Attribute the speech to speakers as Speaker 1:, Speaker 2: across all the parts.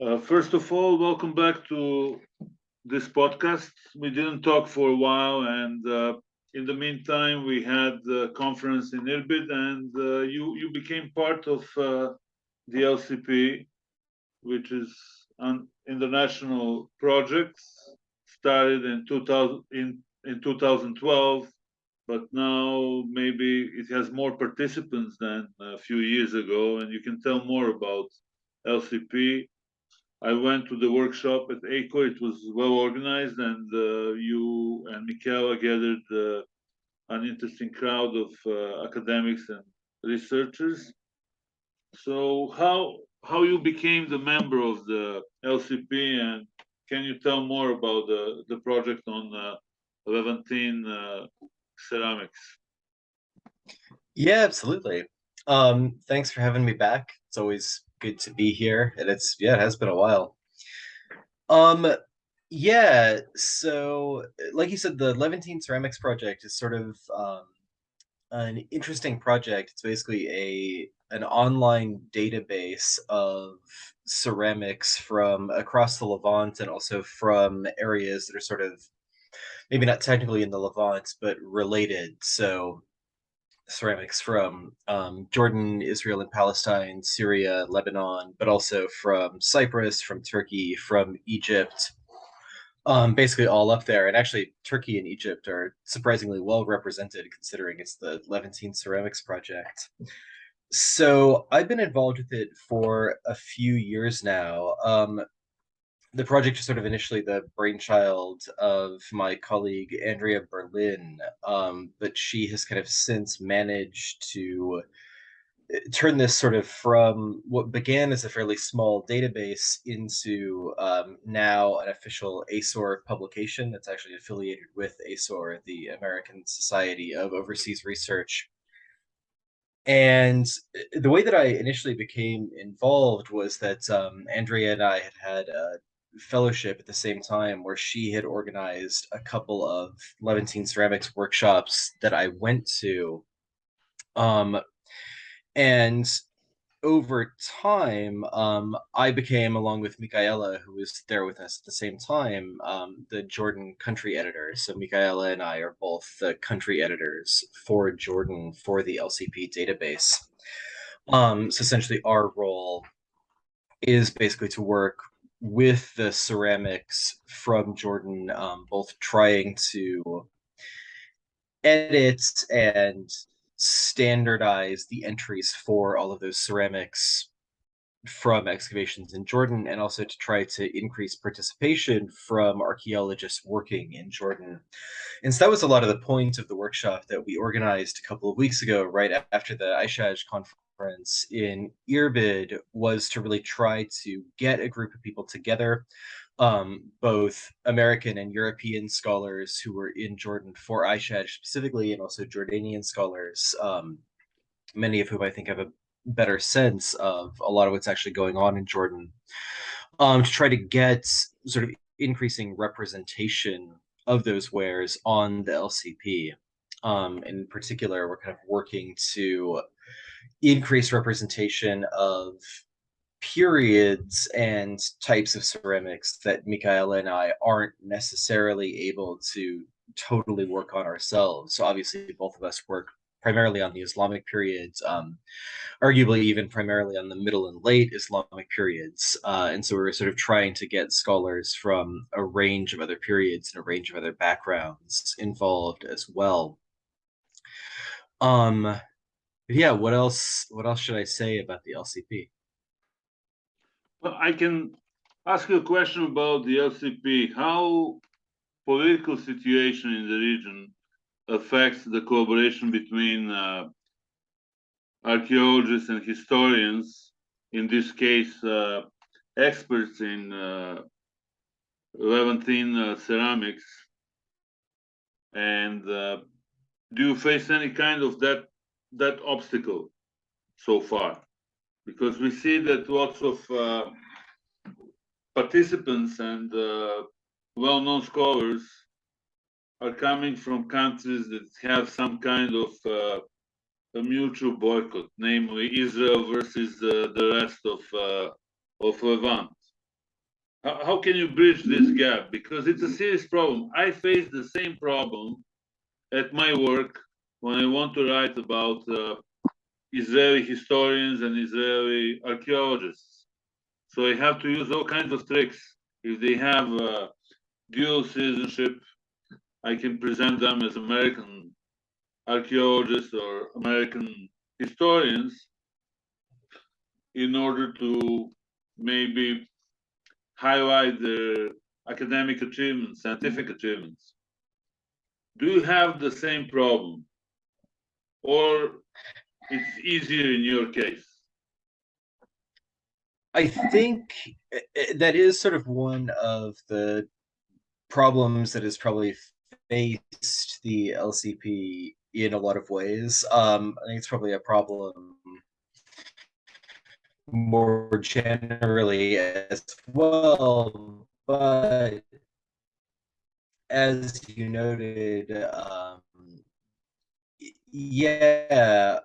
Speaker 1: First of all, welcome back to this podcast. We didn't talk for a while, and in the meantime, we had the conference in Irbid, and you became part of the LCP, which is an international project started in 2012, but now maybe it has more participants than a few years ago, and you can tell more about LCP. I went to the workshop at ACO. It was well organized, and you and Michaela gathered an interesting crowd of academics and researchers. So, how you became the member of the LCP, and can you tell more about the project on Levantine ceramics?
Speaker 2: Yeah, absolutely. Thanks for having me back. It's always good to be here, and it has been a while. Um, yeah, so like you said, the Levantine Ceramics project is sort of an interesting project. It's basically an online database of ceramics from across the Levant and also from areas that are sort of maybe not technically in the Levant, but related. So ceramics from Jordan, Israel, and Palestine, Syria, Lebanon, but also from Cyprus, from Turkey, from Egypt, basically all up there. And actually, Turkey and Egypt are surprisingly well represented considering it's the Levantine Ceramics Project. So I've been involved with it for a few years now. The project is sort of initially the brainchild of my colleague Andrea Berlin, but she has kind of since managed to turn this sort of from what began as a fairly small database into now an official ASOR publication that's actually affiliated with ASOR, the American Society of Overseas Research. And the way that I initially became involved was that Andrea and I had a fellowship at the same time where she had organized a couple of Levantine ceramics workshops that I went to. Um, and over time, I became, along with Michaela, who was there with us at the same time, the Jordan country editor. So Michaela and I are both the country editors for Jordan for the LCP database. So essentially, our role is basically to work with the ceramics from Jordan, both trying to edit and standardize the entries for all of those ceramics from excavations in Jordan, and also to try to increase participation from archaeologists working in Jordan. And so that was a lot of the point of the workshop that we organized a couple of weeks ago, right after the ISHAJ conference in Irbid, was to really try to get a group of people together, both American and European scholars who were in Jordan for ISHAJ specifically, and also Jordanian scholars, many of whom I think have a better sense of a lot of what's actually going on in Jordan, to try to get sort of increasing representation of those wares on the LCP. In particular, we're kind of working to increase representation of periods and types of ceramics that Michaela and I aren't necessarily able to totally work on ourselves. So obviously, both of us work primarily on the Islamic periods, arguably even primarily on the middle and late Islamic periods. And so we're sort of trying to get scholars from a range of other periods and a range of other backgrounds involved as well. Yeah, what else? What else should I say about the LCP?
Speaker 1: Well, I can ask you a question about the LCP. How political situation in the region affects the collaboration between archaeologists and historians, in this case, experts in Levantine ceramics, and do you face any kind of that obstacle so far? Because we see that lots of participants and well-known scholars are coming from countries that have some kind of a mutual boycott, namely Israel versus the rest of Levant. How can you bridge this gap? Because it's a serious problem. I face the same problem at my work when I want to write about Israeli historians and Israeli archaeologists. So I have to use all kinds of tricks. If they have dual citizenship, I can present them as American archaeologists or American historians in order to maybe highlight their academic achievements, scientific achievements. Do you have the same problem, or it's easier in your case?
Speaker 2: I think that is sort of one of the problems that has probably faced the LCP in a lot of ways. I think it's probably a problem more generally as well. But as you noted, yeah,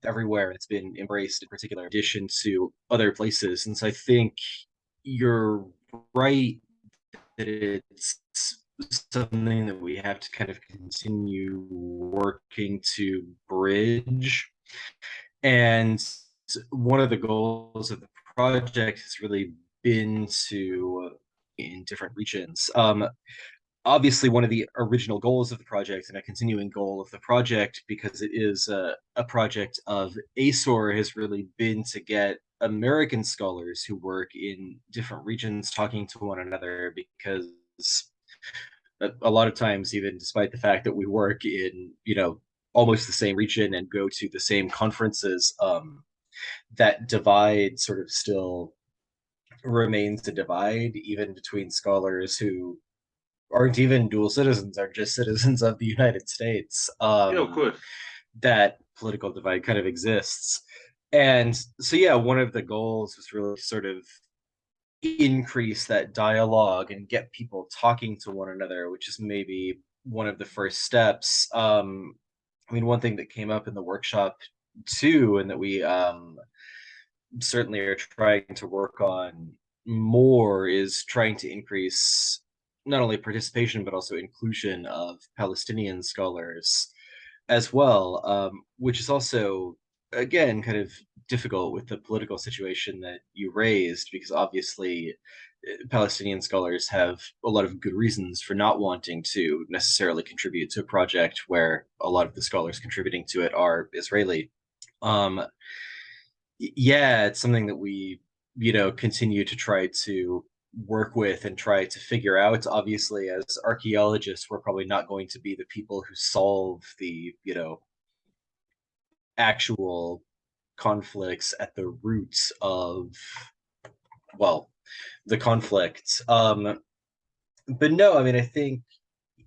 Speaker 2: everywhere it's been embraced, in particular, in addition to other places. And so I think you're right that it's something that we have to kind of continue working to bridge. And one of the goals of the project has really been to, in different regions, obviously one of the original goals of the project and a continuing goal of the project, because it is a project of ASOR, has really been to get American scholars who work in different regions talking to one another, because a lot of times, even despite the fact that we work in, almost the same region and go to the same conferences, that divide sort of still remains a divide, even between scholars who aren't even dual citizens, are just citizens of the United States.
Speaker 1: Yeah, of course.
Speaker 2: That political divide kind of exists. And so, yeah, one of the goals was really sort of increase that dialogue and get people talking to one another, which is maybe one of the first steps. I mean, one thing that came up in the workshop too, and that we certainly are trying to work on more, is trying to increase not only participation but also inclusion of Palestinian scholars as well, which is also, again, kind of difficult with the political situation that you raised, because obviously Palestinian scholars have a lot of good reasons for not wanting to necessarily contribute to a project where a lot of the scholars contributing to it are Israeli. Um, yeah, it's something that we, continue to try to work with and try to figure out. Obviously, as archaeologists, we're probably not going to be the people who solve the, actual conflicts at the roots of, well, the conflict. But no, I mean, I think,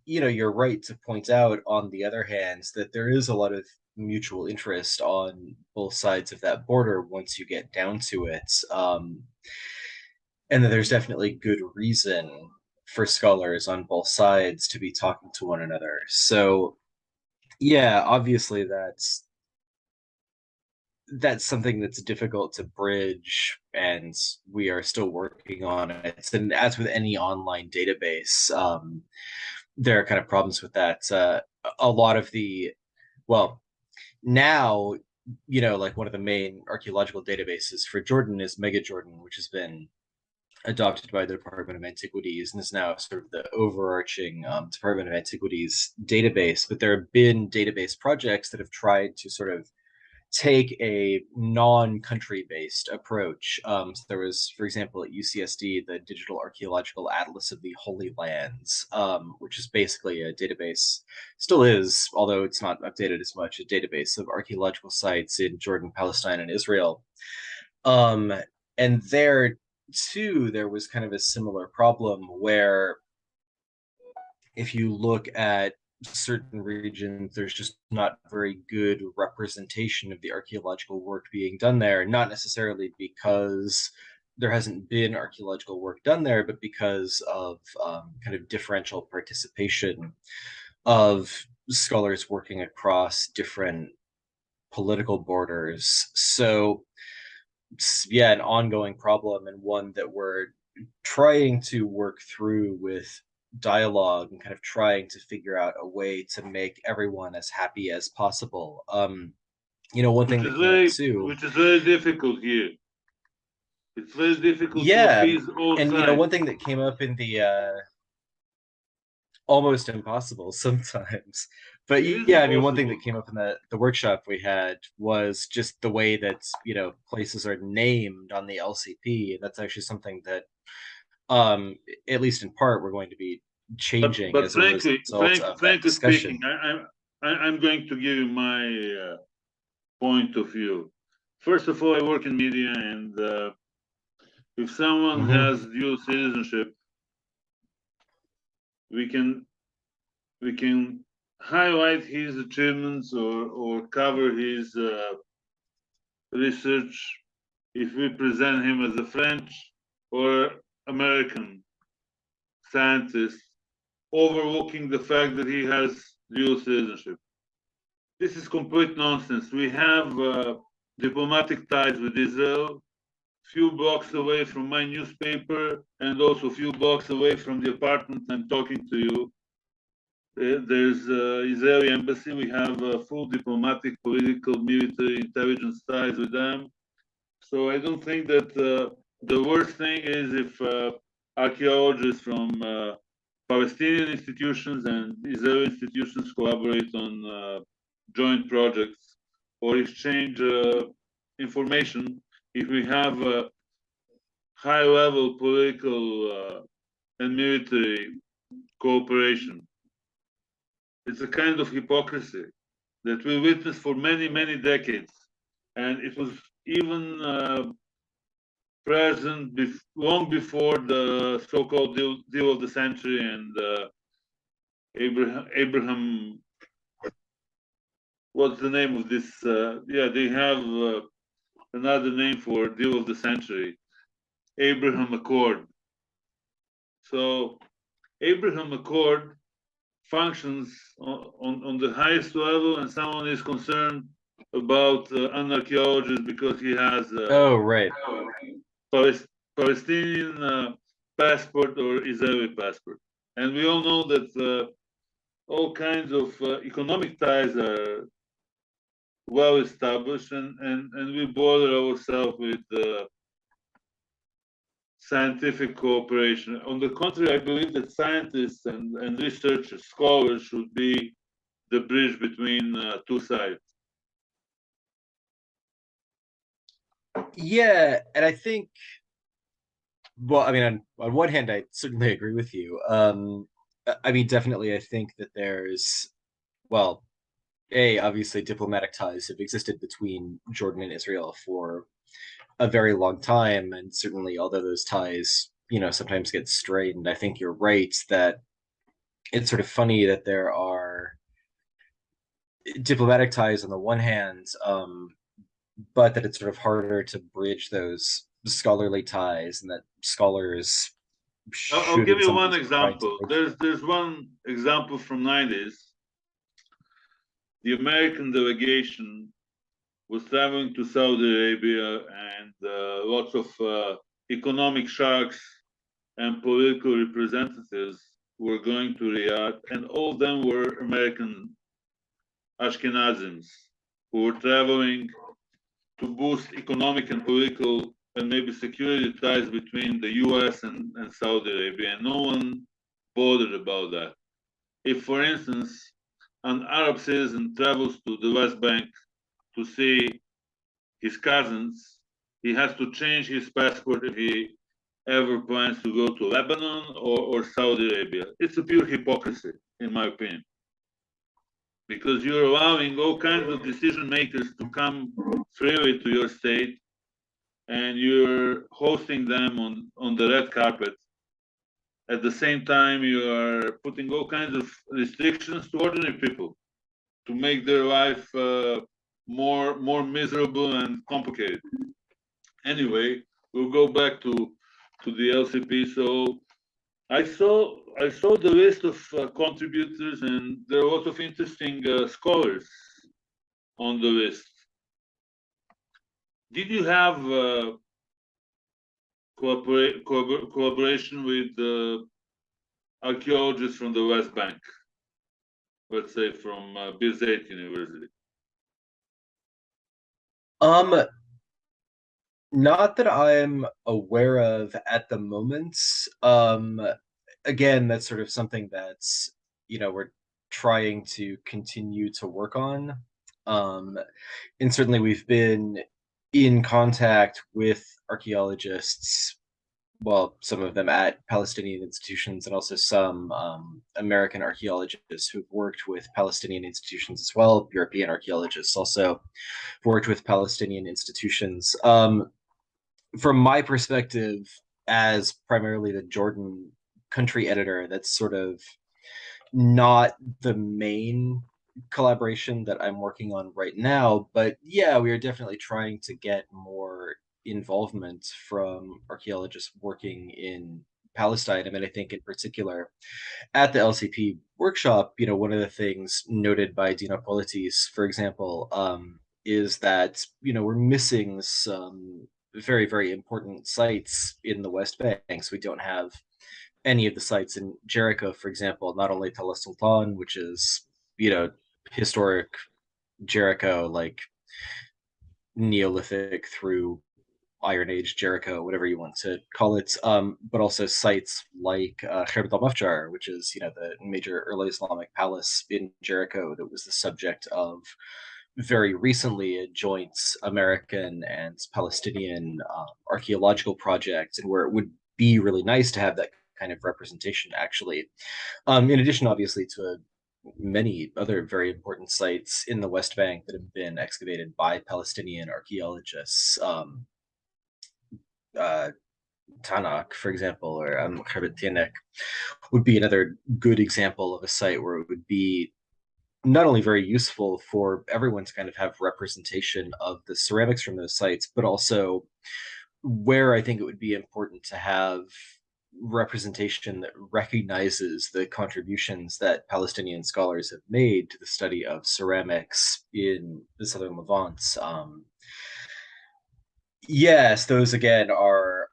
Speaker 2: you're right to point out, on the other hand, that there is a lot of mutual interest on both sides of that border once you get down to it. And that there's definitely good reason for scholars on both sides to be talking to one another. So, yeah, obviously that's something that's difficult to bridge, and we are still working on it. And as with any online database, there are kind of problems with that. A lot of the, well, now, like one of the main archaeological databases for Jordan is Mega Jordan, which has been adopted by the Department of Antiquities and is now sort of the overarching Department of Antiquities database. But there have been database projects that have tried to sort of take a non-country based approach. So there was, for example, at UCSD, the Digital Archaeological Atlas of the Holy Lands, which is basically a database, still is, although it's not updated as much, a database of archaeological sites in Jordan, Palestine, and Israel. Um, and there too, there was kind of a similar problem where, if you look at certain regions, there's just not very good representation of the archaeological work being done there, not necessarily because there hasn't been archaeological work done there, but because of kind of differential participation of scholars working across different political borders. So, yeah, an ongoing problem, and one that we're trying to work through with dialogue and kind of trying to figure out a way to make everyone as happy as possible. One thing that came up too.
Speaker 1: which is very difficult here. It's very difficult to
Speaker 2: Yeah,
Speaker 1: appease all
Speaker 2: and
Speaker 1: sides.
Speaker 2: one thing that came up in the almost impossible sometimes. But
Speaker 1: It is
Speaker 2: yeah, I mean, one thing
Speaker 1: impossible.
Speaker 2: that came up in the workshop we had was just the way that places are named on the LCP, and that's actually something that, at least in part, we're going to be changing
Speaker 1: But
Speaker 2: as a result of that
Speaker 1: frankly speaking,
Speaker 2: discussion.
Speaker 1: I'm going to give you my point of view. First of all, I work in media, and if someone
Speaker 2: Hmm.
Speaker 1: has dual citizenship, we can we can highlight his achievements or cover his research if we present him as a French or American scientist, overlooking the fact that he has dual citizenship. This is complete nonsense. We have diplomatic ties with Israel, few blocks away from my newspaper, and also few blocks away from the apartment I'm talking to you. There's Israeli embassy. We have full diplomatic, political, military, intelligence ties with them. So I don't think that the worst thing is if archaeologists from Palestinian institutions and Israeli institutions collaborate on joint projects or exchange information. If we have high-level political and military cooperation, it's a kind of hypocrisy that we witnessed for many, many decades, and it was even present long before the so-called deal of the century and Abraham. What's the name of this? Yeah, they have another name for deal of the century, Abraham Accord. So Abraham Accord functions on the highest level, and someone is concerned about an archaeologist because he has
Speaker 2: Oh, right.
Speaker 1: Palestinian passport or Israeli passport. And we all know that all kinds of economic ties are well established, and we bother ourselves with scientific cooperation. On the contrary, I believe that scientists and researchers, scholars should be the bridge between two sides.
Speaker 2: Yeah, and I think, well, I mean, on one hand, I certainly agree with you. I mean, definitely, I think that there's, well, obviously diplomatic ties have existed between Jordan and Israel for a very long time, and certainly, although those ties, sometimes get strained, I think you're right that it's sort of funny that there are diplomatic ties on the one hand, but that it's sort of harder to bridge those scholarly ties, and that scholars
Speaker 1: I'll
Speaker 2: should,
Speaker 1: give
Speaker 2: in
Speaker 1: you
Speaker 2: some
Speaker 1: one
Speaker 2: ways, be trying to
Speaker 1: example.
Speaker 2: bridge them.
Speaker 1: There's one example from '90s. The American delegation was traveling to Saudi Arabia, and lots of economic sharks and political representatives were going to Riyadh, and all of them were American Ashkenazims who were traveling to boost economic and political and maybe security ties between the US and Saudi Arabia, and no one bothered about that. If, for instance, an Arab citizen travels to the West Bank to see his cousins, he has to change his passport if he ever plans to go to Lebanon or Saudi Arabia. It's a pure hypocrisy, in my opinion, because you're allowing all kinds of decision makers to come freely to your state, and you're hosting them on the red carpet. At the same time, you are putting all kinds of restrictions to ordinary people to make their life more miserable and complicated. Anyway, we'll go back to the LCP. So I saw the list of contributors, and there are a lot of interesting scholars on the list. Did you have collaboration with archaeologists from the West Bank, let's say from Birzeit University.
Speaker 2: Um, Not that I'm aware of at the moment. Again, that's sort of something that's, we're trying to continue to work on. Um, and certainly we've been in contact with archaeologists, well, some of them at Palestinian institutions, and also some American archaeologists who've worked with Palestinian institutions as well. European archaeologists also worked with Palestinian institutions. From my perspective, as primarily the Jordan country editor, that's sort of not the main collaboration that I'm working on right now. But yeah, we are definitely trying to get more involvement from archaeologists working in Palestine. I mean, I think in particular at the LCP workshop, one of the things noted by Dina Politis, for example, is that, we're missing some very, very important sites in the West Bank. So we don't have any of the sites in Jericho, for example, not only Tel Sultan, which is, historic Jericho, like Neolithic through Iron Age Jericho, whatever you want to call it, but also sites like Khaybat al-Mafjar, which is, the major early Islamic palace in Jericho that was the subject of very recently a joint American and Palestinian archaeological project, and where it would be really nice to have that kind of representation, actually. In addition, obviously, to many other very important sites in the West Bank that have been excavated by Palestinian archaeologists. Uh, Tanakh, for example, or Kharbet Tianek would be another good example of a site where it would be not only very useful for everyone to kind of have representation of the ceramics from those sites, but also where I think it would be important to have representation that recognizes the contributions that Palestinian scholars have made to the study of ceramics in the southern Levant. Yes, those again are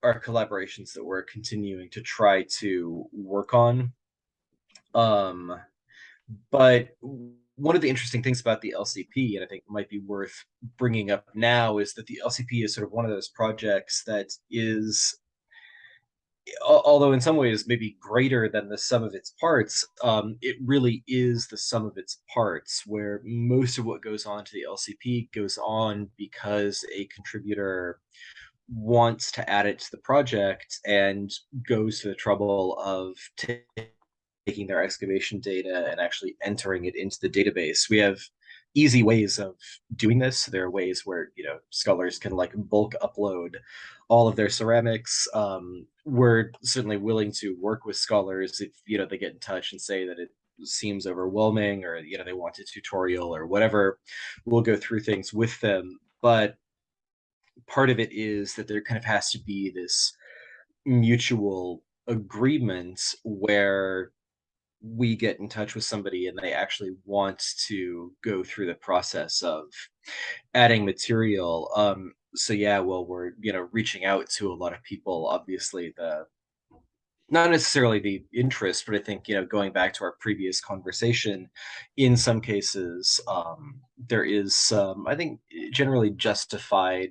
Speaker 2: collaborations that we're continuing to try to work on. Um, but one of the interesting things about the LCP, and I think might be worth bringing up now, is that the LCP is sort of one of those projects that is, although in some ways maybe greater than the sum of its parts, it really is the sum of its parts, where most of what goes on to the LCP goes on because a contributor wants to add it to the project and goes to the trouble of taking their excavation data and actually entering it into the database. We have easy ways of doing this. There are ways where, scholars can like bulk upload all of their ceramics. We're certainly willing to work with scholars if, they get in touch and say that it seems overwhelming, or, they want a tutorial or whatever. We'll go through things with them. But part of it is that there kind of has to be this mutual agreement where we get in touch with somebody and they actually want to go through the process of adding material. So yeah, well, we're, reaching out to a lot of people. Obviously, the not necessarily the interest, but I think, going back to our previous conversation, in some cases, there is some, I think, generally justified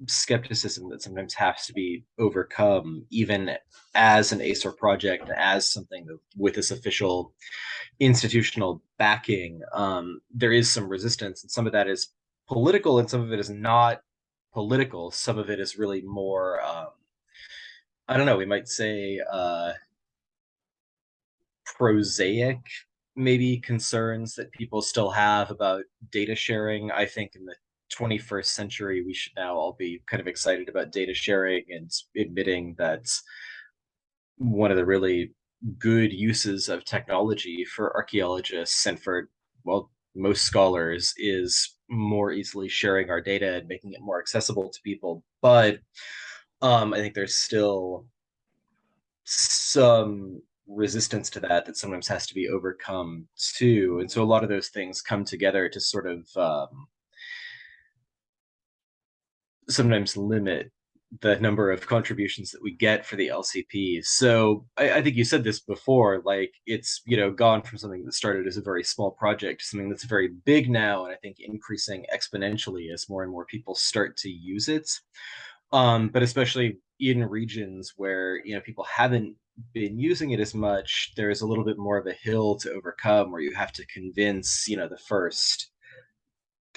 Speaker 2: skepticism that sometimes has to be overcome, even as an ASOR project, as something with this official institutional backing. There is some resistance, and some of that is political, and some of it is not political. Some of it is really more, I don't know, we might say prosaic, maybe concerns that people still have about data sharing. I think in the 21st century, we should now all be kind of excited about data sharing and admitting that one of the really good uses of technology for archaeologists and for, well, most scholars is more easily sharing our data and making it more accessible to people. But I think there's still some resistance to that sometimes has to be overcome too. And so a lot of those things come together to sort of sometimes limit the number of contributions that we get for the LCP. So I think you said this before, like it's, gone from something that started as a very small project to something that's very big now, and I think increasing exponentially as more and more people start to use it. But especially in regions where, people haven't been using it as much, there's a little bit more of a hill to overcome where you have to convince, the first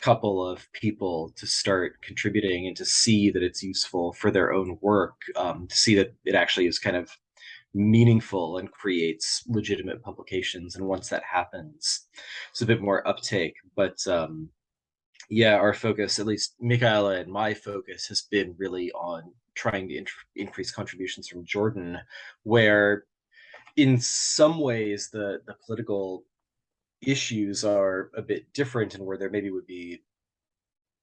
Speaker 2: couple of people to start contributing and to see that it's useful for their own work, to see that it actually is kind of meaningful and creates legitimate publications. And once that happens, it's a bit more uptake. But yeah, our focus, at least Michaela and my focus, has been really on trying to increase contributions from Jordan, where in some ways the political issues are a bit different, and where there maybe would be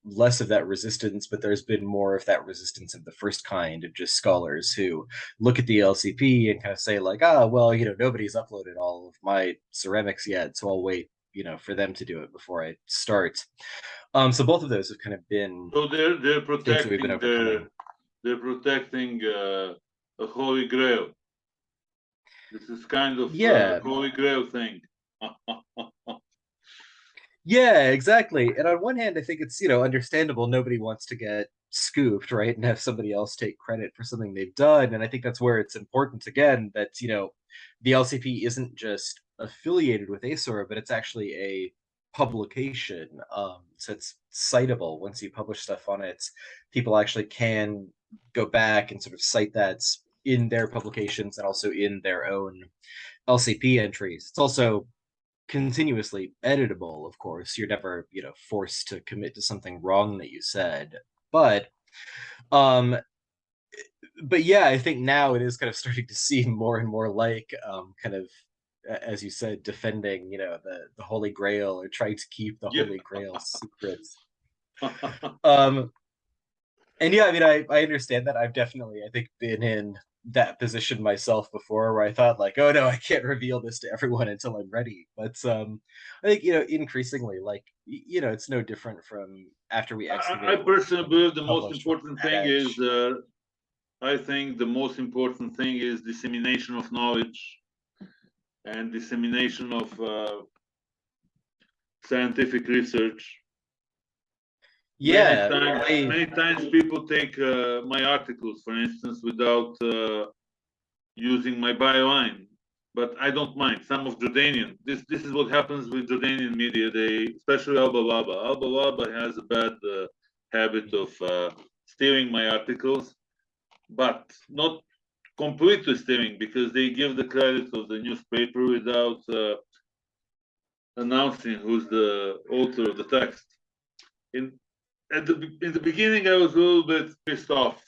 Speaker 2: less of that resistance, but there's been more of that resistance of the first kind, of just scholars who look at the LCP and kind of say like, well, nobody's uploaded all of my ceramics yet, so I'll wait, for them to do it before I start. So both of those have kind of been
Speaker 1: So they're
Speaker 2: things that we've been
Speaker 1: protecting
Speaker 2: overcoming.
Speaker 1: they're protecting a holy grail. This is kind of
Speaker 2: Yeah,
Speaker 1: holy grail thing.
Speaker 2: yeah, exactly. And on one hand, I think it's, understandable. Nobody wants to get scooped, right? And have somebody else take credit for something they've done. And I think that's where it's important, again, that, the LCP isn't just affiliated with ASOR, but it's actually a publication. So it's citable. Once you publish stuff on it, people actually can go back and sort of cite that in their publications and also in their own LCP entries. It's also continuously editable, of course. You're never, forced to commit to something wrong that you said. But um but yeah, I think now it is kind of starting to seem more and more like kind of, as you said, defending, the Holy Grail, or trying to keep the
Speaker 1: Yeah.
Speaker 2: Holy Grail secret. Um and yeah, I mean, I understand that. I've definitely, I think, been in that position myself before, where I thought like, oh no, I can't reveal this to everyone until I'm ready. But I think, increasingly, like, it's no different from after we
Speaker 1: I
Speaker 2: excavate
Speaker 1: personally
Speaker 2: and
Speaker 1: believe the most
Speaker 2: publish from
Speaker 1: important
Speaker 2: that
Speaker 1: thing is
Speaker 2: edge.
Speaker 1: I think the most important thing is dissemination of knowledge and dissemination of scientific research.
Speaker 2: Yeah,
Speaker 1: Many times people take my articles, for instance, without using my byline, but I don't mind. Some of Jordanian, this is what happens with Jordanian media. They, especially Alba Laba. Alba Laba has a bad habit of stealing my articles, but not completely stealing, because they give the credit of the newspaper without announcing who's the author of the text. In in the beginning, I was a little bit pissed off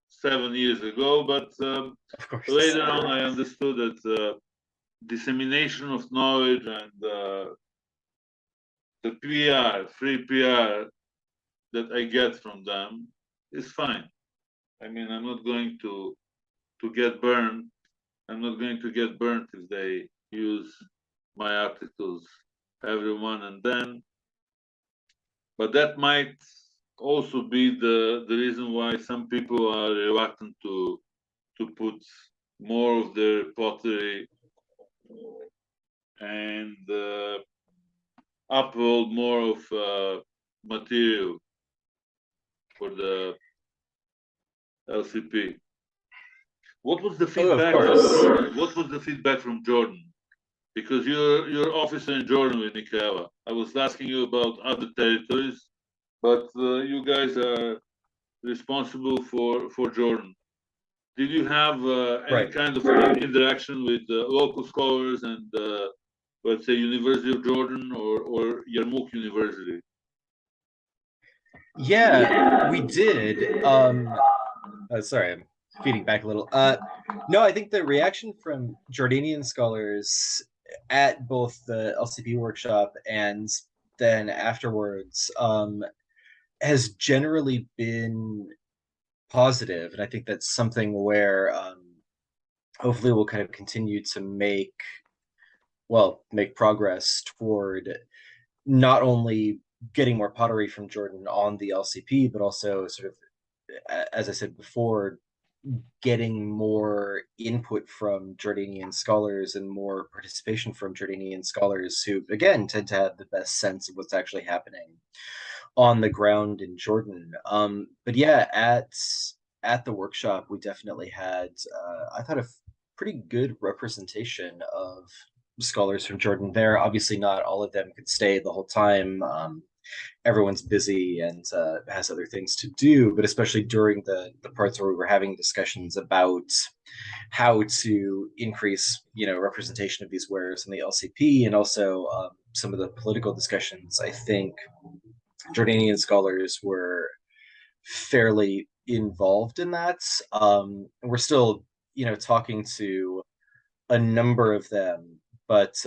Speaker 1: 7 years ago, but
Speaker 2: of course.
Speaker 1: later on, I understood that dissemination of knowledge and the PR, free PR that I get from them is fine. I mean, I'm not going to get burned. I'm not going to get burnt if they use my articles every one and then. But that might also be the reason why some people are reluctant to put more of their pottery and upload more of material for the LCP. What was the
Speaker 2: Oh, of
Speaker 1: feedback from
Speaker 2: course.
Speaker 1: Jordan? What was the feedback from Jordan? Because you're officer in Jordan with Michaela. I was asking you about other territories, but you guys are responsible for Jordan. Did you have any
Speaker 2: Right.
Speaker 1: kind of interaction with local scholars and let's say University of Jordan or Yarmouk University?
Speaker 2: Yeah, we did. Sorry, I'm feeding back a little. No, I think the reaction from Jordanian scholars at both the LCP workshop and then afterwards, has generally been positive, and I think that's something where, hopefully we'll kind of continue to make progress toward not only getting more pottery from Jordan on the LCP, but also sort of as I said before, getting more input from Jordanian scholars and more participation from Jordanian scholars who, again, tend to have the best sense of what's actually happening on the ground in Jordan. But yeah, at the workshop, we definitely had, I thought, a pretty good representation of scholars from Jordan there. Obviously, not all of them could stay the whole time. Everyone's busy and has other things to do, but especially during the parts where we were having discussions about how to increase, representation of these wares in the LCP, and also some of the political discussions, I think Jordanian scholars were fairly involved in that. We're still, talking to a number of them, but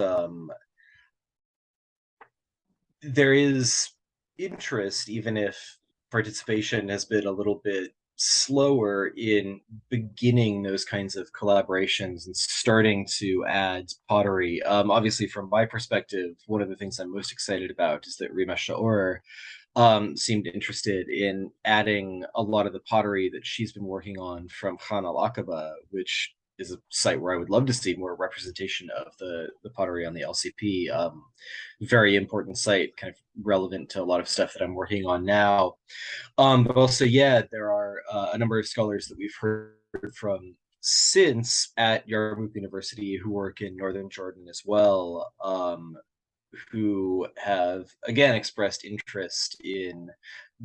Speaker 2: there is interest, even if participation has been a little bit slower in beginning those kinds of collaborations and starting to add pottery. Obviously, from my perspective, one of the things I'm most excited about is that Rima Shaor seemed interested in adding a lot of the pottery that she's been working on from Khan al Aqaba, which is a site where I would love to see more representation of the pottery on the LCP. Very important site, kind of relevant to a lot of stuff that I'm working on now. But also, yeah, there are a number of scholars that we've heard from since at Yarmouk University who work in northern Jordan as well, who have again expressed interest in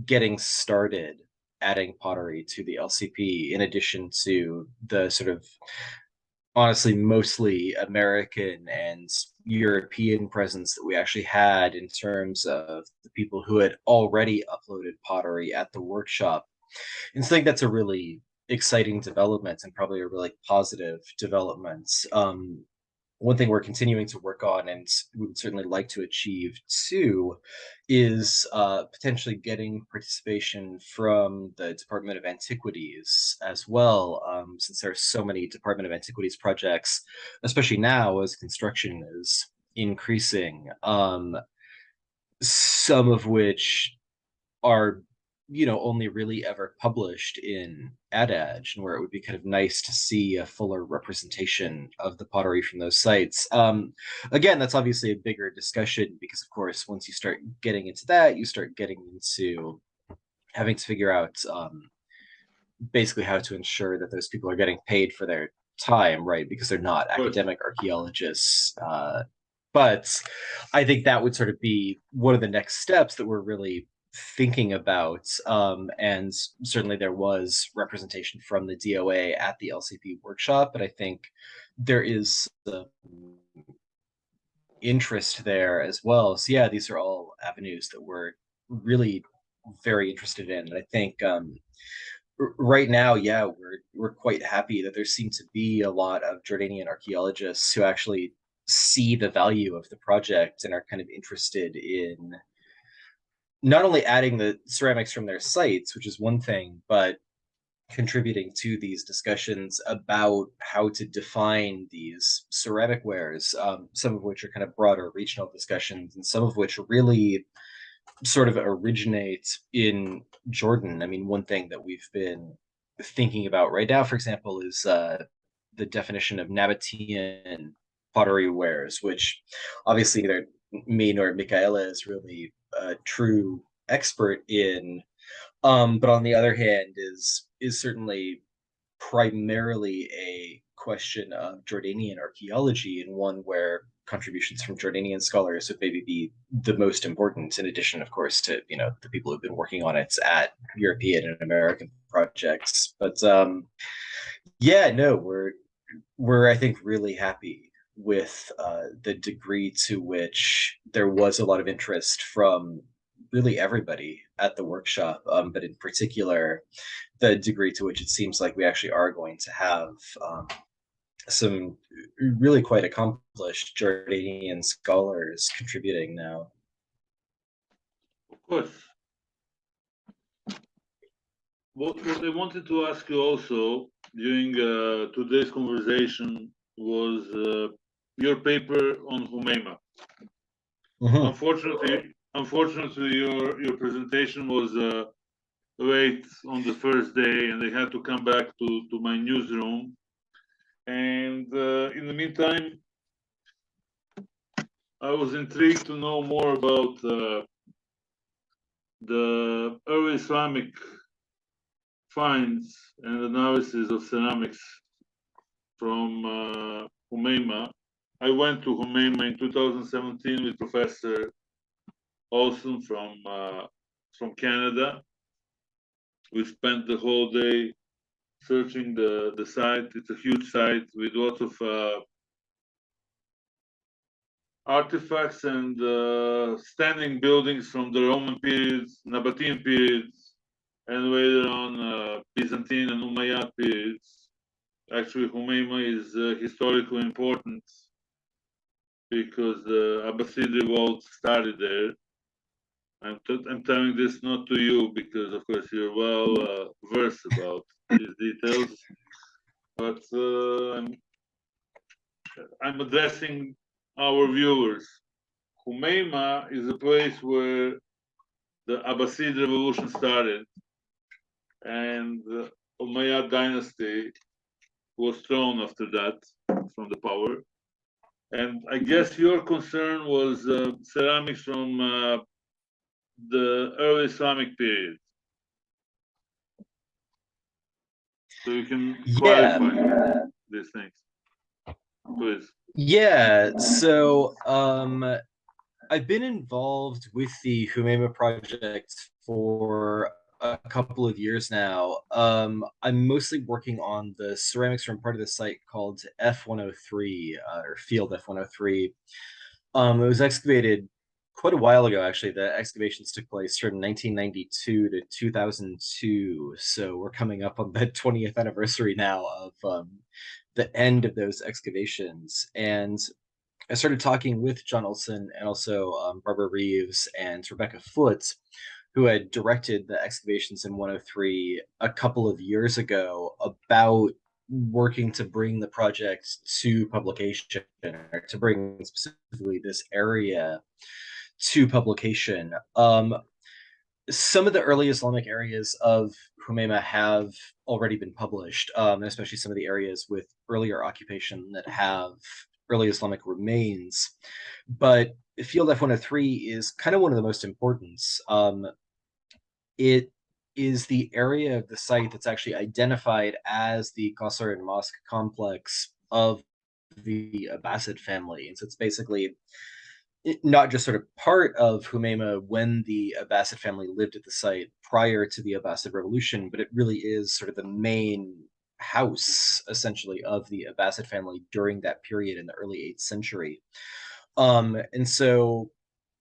Speaker 2: getting started adding pottery to the LCP, in addition to the sort of honestly mostly American and European presence that we actually had in terms of the people who had already uploaded pottery at the workshop. And so I think that's a really exciting development and probably a really positive development. One thing we're continuing to work on, and we would certainly like to achieve too, is potentially getting participation from the Department of Antiquities as well, since there are so many Department of Antiquities projects, especially now as construction is increasing, some of which are only really ever published in Adage, and where it would be kind of nice to see a fuller representation of the pottery from those sites. Again, that's obviously a bigger discussion because, of course, once you start getting into that, you start getting into having to figure out basically how to ensure that those people are getting paid for their time, right? Because they're not academic archaeologists. But I think that would sort of be one of the next steps that we're really thinking about. And certainly there was representation from the DOA at the LCP workshop, but I think there is interest there as well. So yeah, these are all avenues that we're really very interested in. And I think right now, yeah, we're quite happy that there seem to be a lot of Jordanian archaeologists who actually see the value of the project and are kind of interested in not only adding the ceramics from their sites, which is one thing, but contributing to these discussions about how to define these ceramic wares, some of which are kind of broader regional discussions, and some of which really sort of originate in Jordan. I mean, one thing that we've been thinking about right now, for example, is the definition of Nabatean pottery wares, which obviously neither me nor Michaela is really a true expert in. But on the other hand, is certainly primarily a question of Jordanian archaeology, and one where contributions from Jordanian scholars would maybe be the most important, in addition, of course, to the people who've been working on it at European and American projects. But yeah, no, we're I think really happy with the degree to which there was a lot of interest from really everybody at the workshop, but in particular, the degree to which it seems like we actually are going to have some really quite accomplished Jordanian scholars contributing now.
Speaker 1: Of course. What I wanted to ask you also during today's conversation was your paper on Humayma.
Speaker 2: Mm-hmm.
Speaker 1: Unfortunately, your presentation was wait on the first day, and they had to come back to my newsroom. And in the meantime, I was intrigued to know more about the early Islamic finds and analysis of ceramics from Humayma. I went to Humayma in 2017 with Professor Olson from Canada. We spent the whole day searching the site. It's a huge site with lots of artifacts and standing buildings from the Roman periods, Nabatean periods, and later on Byzantine and Umayyad periods. Actually, Humayma is historically important because the Abbasid revolt started there. I'm telling this not to you because, of course, you're well versed about these details, but I'm addressing our viewers. Humayma is a place where the Abbasid revolution started, and the Umayyad dynasty was thrown after that from the power. And I guess your concern was ceramics from the early Islamic period. So you can
Speaker 2: Yeah.
Speaker 1: clarify these things, please.
Speaker 2: Yeah. So I've been involved with the Humayma project for a couple of years now. I'm mostly working on the ceramics from part of the site called F103 or Field F103. It was excavated quite a while ago, actually. The excavations took place from 1992 to 2002. So we're coming up on the 20th anniversary now of the end of those excavations. And I started talking with John Olson and also Barbara Reeves and Rebecca Foote, who had directed the excavations in 103 a couple of years ago, about working to bring the project to publication, or to bring specifically this area to publication. Some of the early Islamic areas of Humayma have already been published, and especially some of the areas with earlier occupation that have early Islamic remains. But Field F103 is kind of one of the most important. It is the area of the site that's actually identified as the Qasr and Mosque complex of the Abbasid family. And so it's basically not just sort of part of Humayma when the Abbasid family lived at the site prior to the Abbasid revolution, but it really is sort of the main house, essentially, of the Abbasid family during that period in the early 8th century. And so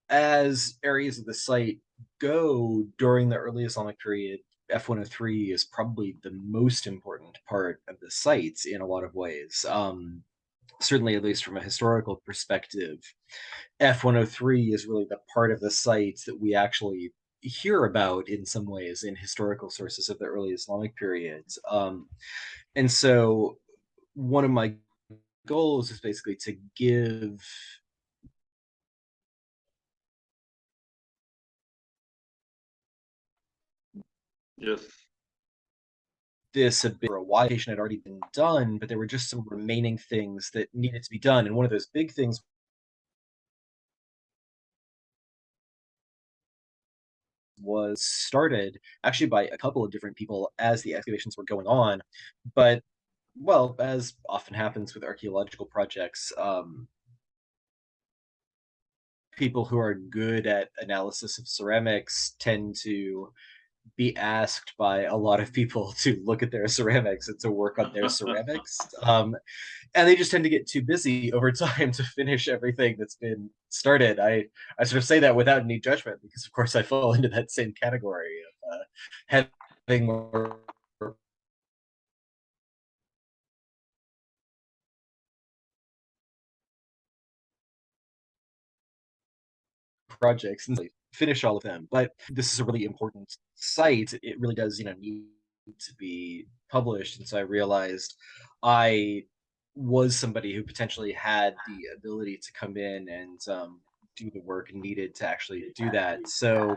Speaker 2: as areas of the site go during the early Islamic period, F103 is probably the most important part of the site in a lot of ways. Certainly, at least from a historical perspective, F103 is really the part of the site that we actually hear about in some ways in historical sources of the early Islamic periods. And so one of my goals is basically to give
Speaker 1: Yes.
Speaker 2: this a bit. A wide had already been done, but there were just some remaining things that needed to be done. And one of those big things was started actually by a couple of different people as the excavations were going on. But, well, as often happens with archaeological projects, people who are good at analysis of ceramics tend to be asked by a lot of people to look at their ceramics and to work on their ceramics. And they just tend to get too busy over time to finish everything that's been started. I sort of say that without any judgment because, of course, I fall into that same category of having more projects and finish all of them. But this is a really important site. It really does, need to be published. And so I realized I was somebody who potentially had the ability to come in and do the work needed to actually do that. So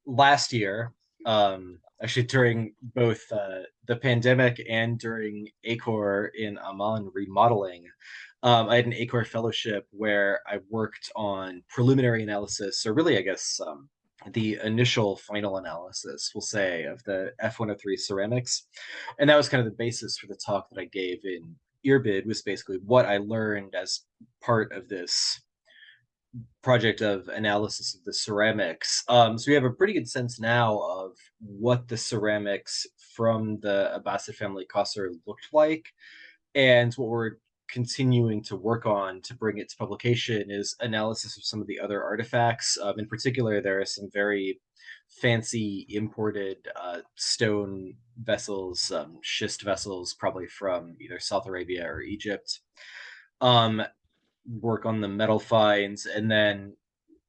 Speaker 2: last year, Actually during both the pandemic and during ACOR in Amman remodeling. I had an ACOR fellowship where I worked on preliminary analysis, or really, I guess, the initial final analysis, we'll say, of the F103 ceramics. And that was kind of the basis for the talk that I gave in Irbid, was basically what I learned as part of this project of analysis of the ceramics. So we have a pretty good sense now of what the ceramics from the Abbasid family Qasr looked like, and what we're continuing to work on to bring it to publication is analysis of some of the other artifacts. In particular, there are some very fancy imported stone vessels, schist vessels, probably from either South Arabia or Egypt. Um, Work on the metal finds, and then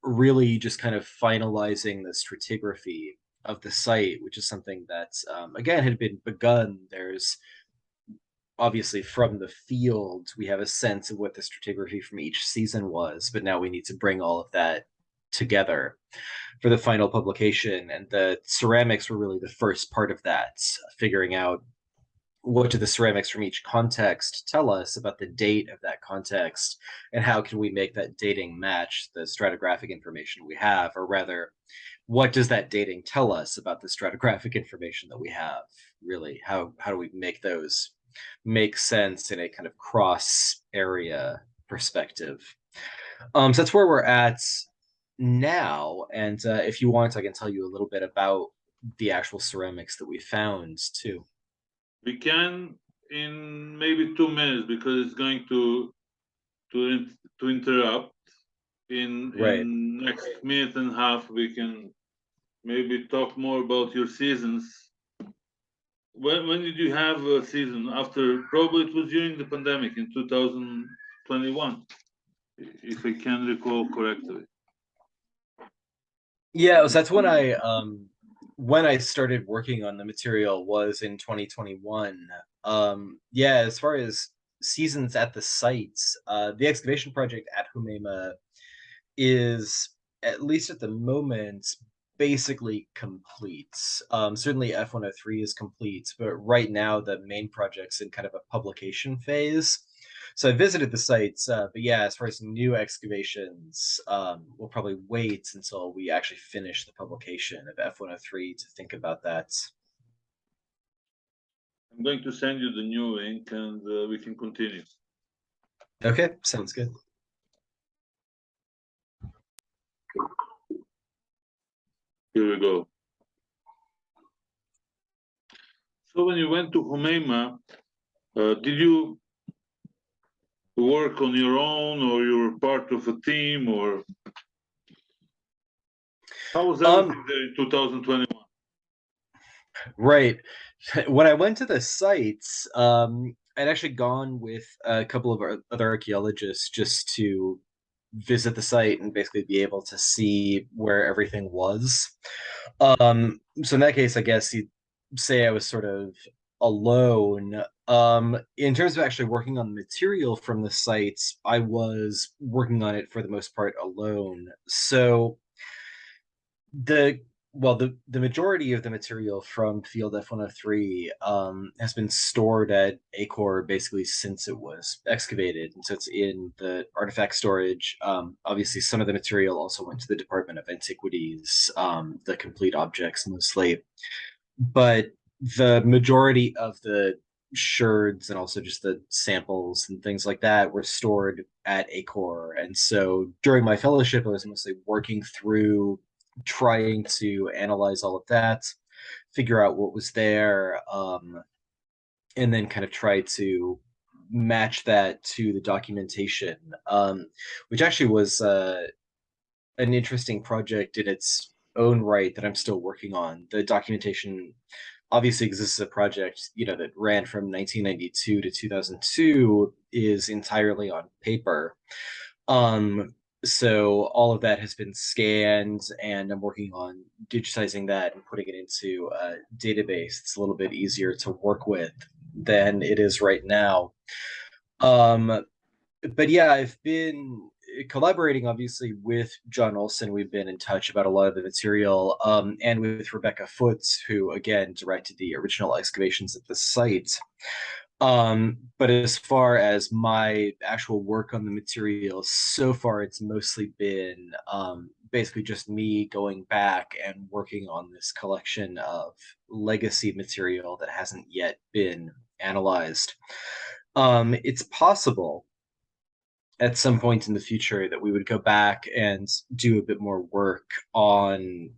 Speaker 2: really just kind of finalizing the stratigraphy of the site, which is something that, again, had been begun. There's obviously from the field, we have a sense of what the stratigraphy from each season was, but now we need to bring all of that together for the final publication. And the ceramics were really the first part of that, figuring out what do the ceramics from each context tell us about the date of that context, and how can we make that dating match the stratigraphic information we have, or rather, what does that dating tell us about the stratigraphic information that we have? Really, how do we make those make sense in a kind of cross area perspective? So that's where we're at now, and if you want, I can tell you a little bit about the actual ceramics that we found too.
Speaker 1: We can in maybe 2 minutes because it's going to interrupt.
Speaker 2: Right.
Speaker 1: In next minute and a half, we can maybe talk more about your seasons. When did you have a season? After, probably it was during the pandemic in 2021, if I can recall correctly.
Speaker 2: Yeah, so that's when I started working on the material was in 2021. Yeah, as far as seasons at the sites, the excavation project at Humayma is, at least at the moment, basically complete. Certainly F103 is complete, but right now the main project's in kind of a publication phase. So I visited the sites, but yeah, as far as new excavations, we'll probably wait until we actually finish the publication of F103 to think about that.
Speaker 1: I'm going to send you the new link and we can continue.
Speaker 2: Okay, sounds good.
Speaker 1: Here we go. So when you went to Humayma, did you work on your own, or you were part of a team, or how was everything there in 2021?
Speaker 2: Right. When I went to the sites, I'd actually gone with a couple of our other archaeologists just to visit the site and basically be able to see where everything was. So in that case, I guess you'd say I was sort of alone. In terms of actually working on the material from the sites, I was working on it for the most part alone. So the the majority of the material from Field F103 has been stored at Acor basically since it was excavated, and so it's in the artifact storage. Obviously, some of the material also went to the Department of Antiquities, the complete objects mostly, but the majority of the sherds and also just the samples and things like that were stored at Acor. And so during my fellowship, I was mostly working through trying to analyze all of that, figure out what was there, and then kind of try to match that to the documentation, which actually was an interesting project in its own right that I'm still working on. The documentation obviously exists as a project, that ran from 1992 to 2002, is entirely on paper. So all of that has been scanned, and I'm working on digitizing that and putting it into a database. It's a little bit easier to work with than it is right now. But yeah, I've been collaborating obviously with John Olson. We've been in touch about a lot of the material, and with Rebecca Foote, who again directed the original excavations at the site. But as far as my actual work on the material, so far it's mostly been basically just me going back and working on this collection of legacy material that hasn't yet been analyzed. It's possible at some point in the future that we would go back and do a bit more work on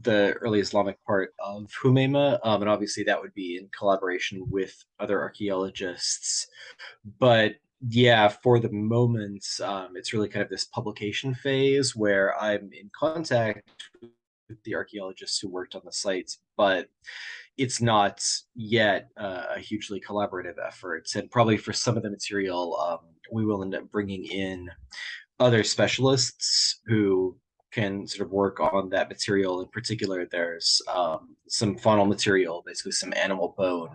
Speaker 2: the early Islamic part of Humayma, and obviously that would be in collaboration with other archaeologists. But yeah, for the moment, it's really kind of this publication phase where I'm in contact with the archaeologists who worked on the sites, but it's not yet a hugely collaborative effort. And probably for some of the material, we will end up bringing in other specialists who can sort of work on that material. In particular, there's some faunal material, basically some animal bone,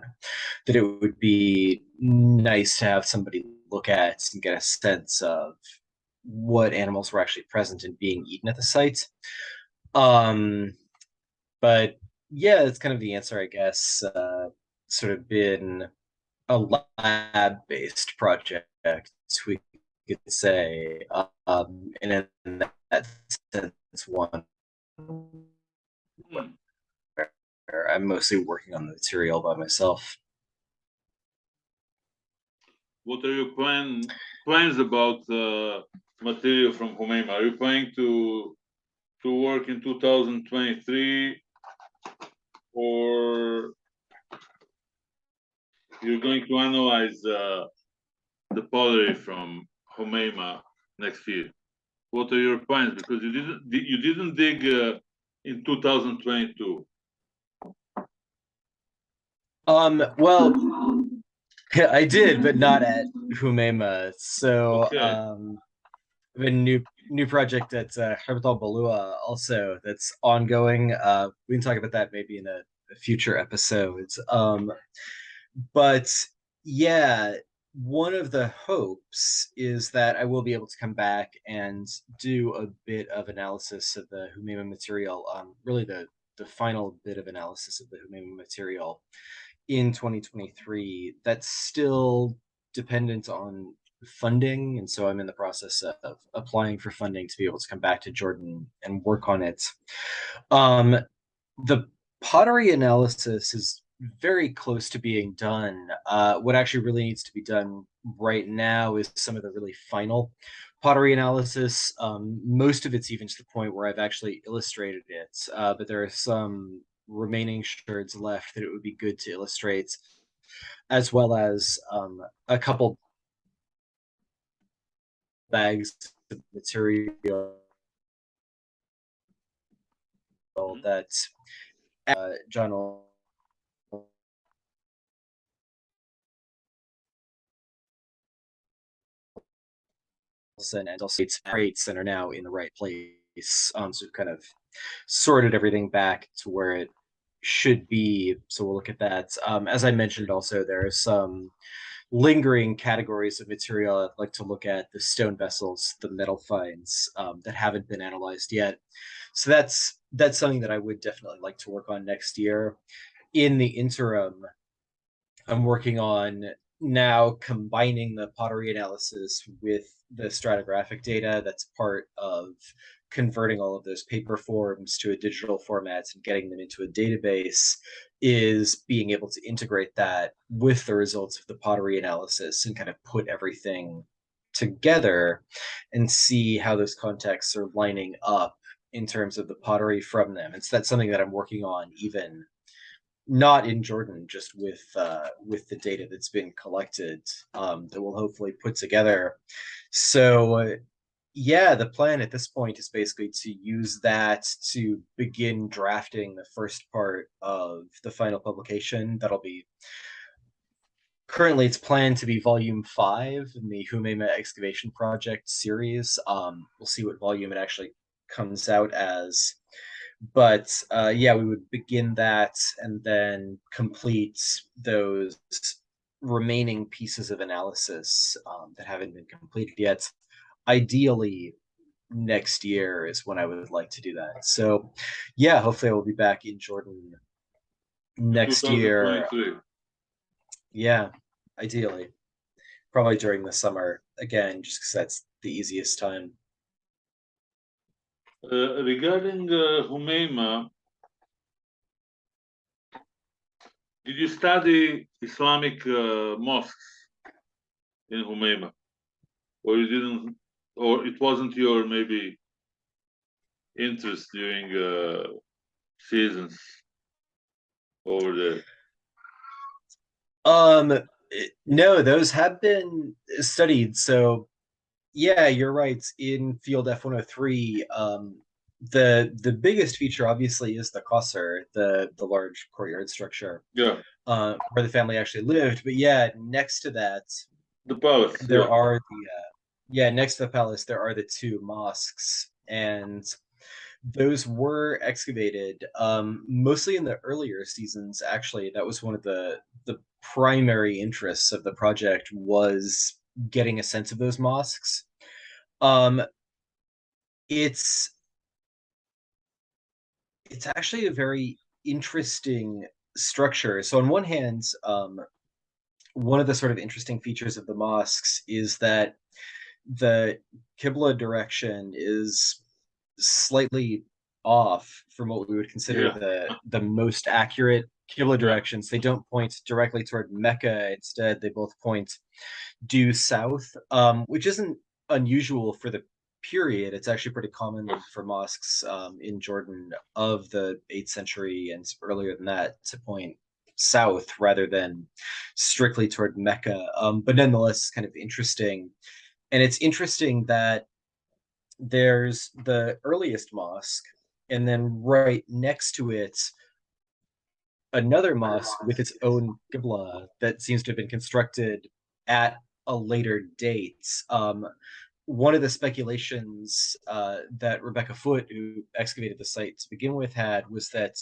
Speaker 2: that it would be nice to have somebody look at and get a sense of what animals were actually present and being eaten at the site. Um, but yeah, that's kind of the answer, I guess. Sort of been a lab-based project, we could say, and in that sense, one
Speaker 1: Hmm.
Speaker 2: where I'm mostly working on the material by myself.
Speaker 1: What are your plans about material from Humayma? Are you planning to work in 2023, or you're going to analyze the pottery from Humayma next year? What are your plans? Because you didn't dig in 2022.
Speaker 2: Well, I did, but not at Humayma. So,
Speaker 1: Okay.
Speaker 2: a new project at Herbal Balua also that's ongoing. We can talk about that maybe in a future episode. But yeah, one of the hopes is that I will be able to come back and do a bit of analysis of the Humayma material. Really the final bit of analysis of the Humayma material in 2023. That's still dependent on funding, and so I'm in the process of applying for funding to be able to come back to Jordan and work on it. Um, the pottery analysis is very close to being done. What actually really needs to be done right now is some of the really final pottery analysis. Most of it's even to the point where I've actually illustrated it, but there are some remaining shards left that it would be good to illustrate, as well as a couple bags of material
Speaker 1: Mhm.
Speaker 2: that John Olson and also rates and are now in the right place. So we've kind of sorted everything back to where it should be. So we'll look at that. As I mentioned, also there are some lingering categories of material I'd like to look at: the stone vessels, the metal finds that haven't been analyzed yet. So that's something that I would definitely like to work on next year. In the interim, I'm working on now combining the pottery analysis with the stratigraphic data that's part of converting all of those paper forms to a digital format and getting them into a database, is being able to integrate that with the results of the pottery analysis and kind of put everything together and see how those contexts are lining up in terms of the pottery from them. And so that's something that I'm working on, even not in Jordan, just with the data that's been collected, that we'll hopefully put together. So yeah, the plan at this point is basically to use that to begin drafting the first part of the final publication. That'll be, currently it's planned to be volume 5 in the Humayma excavation project series. We'll see what volume it actually comes out as. But yeah, we would begin that and then complete those remaining pieces of analysis that haven't been completed yet ideally next year is when I would like to do that. So yeah, hopefully I will be back in Jordan
Speaker 1: In
Speaker 2: next year.
Speaker 1: 2023.
Speaker 2: Yeah, ideally. Probably during the summer again, just because that's the easiest time.
Speaker 1: Regarding Humayma, did you study Islamic mosques in Humayma, or you didn't, or it wasn't your maybe interest during seasons over there?
Speaker 2: Um, no, those have been studied. So yeah, you're right. In Field F-103, the biggest feature obviously is the Qasr, the large courtyard structure,
Speaker 1: Yeah,
Speaker 2: where the family actually lived. But yeah, next to that,
Speaker 1: the palace.
Speaker 2: there
Speaker 1: Yeah.
Speaker 2: are the yeah, next to the palace there are the two mosques, and those were excavated mostly in the earlier seasons. Actually, that was one of the primary interests of the project was getting a sense of those mosques. Um, it's it's actually a very interesting structure. So on one hand, one of the sort of interesting features of the mosques is that the Qibla direction is slightly off from what we would consider
Speaker 1: Yeah.
Speaker 2: the most accurate Qibla
Speaker 1: Yeah.
Speaker 2: directions. They don't point directly toward Mecca. Instead, they both point due south, which isn't unusual for the period. It's actually pretty common
Speaker 1: Yes.
Speaker 2: for mosques in Jordan of the 8th century and earlier than that to point south rather than strictly toward Mecca. But nonetheless, it's kind of interesting. And it's interesting that there's the earliest mosque, and then right next to it, another mosque with its own qibla that seems to have been constructed at a later date. One of the speculations that Rebecca Foote, who excavated the site to begin with, had was that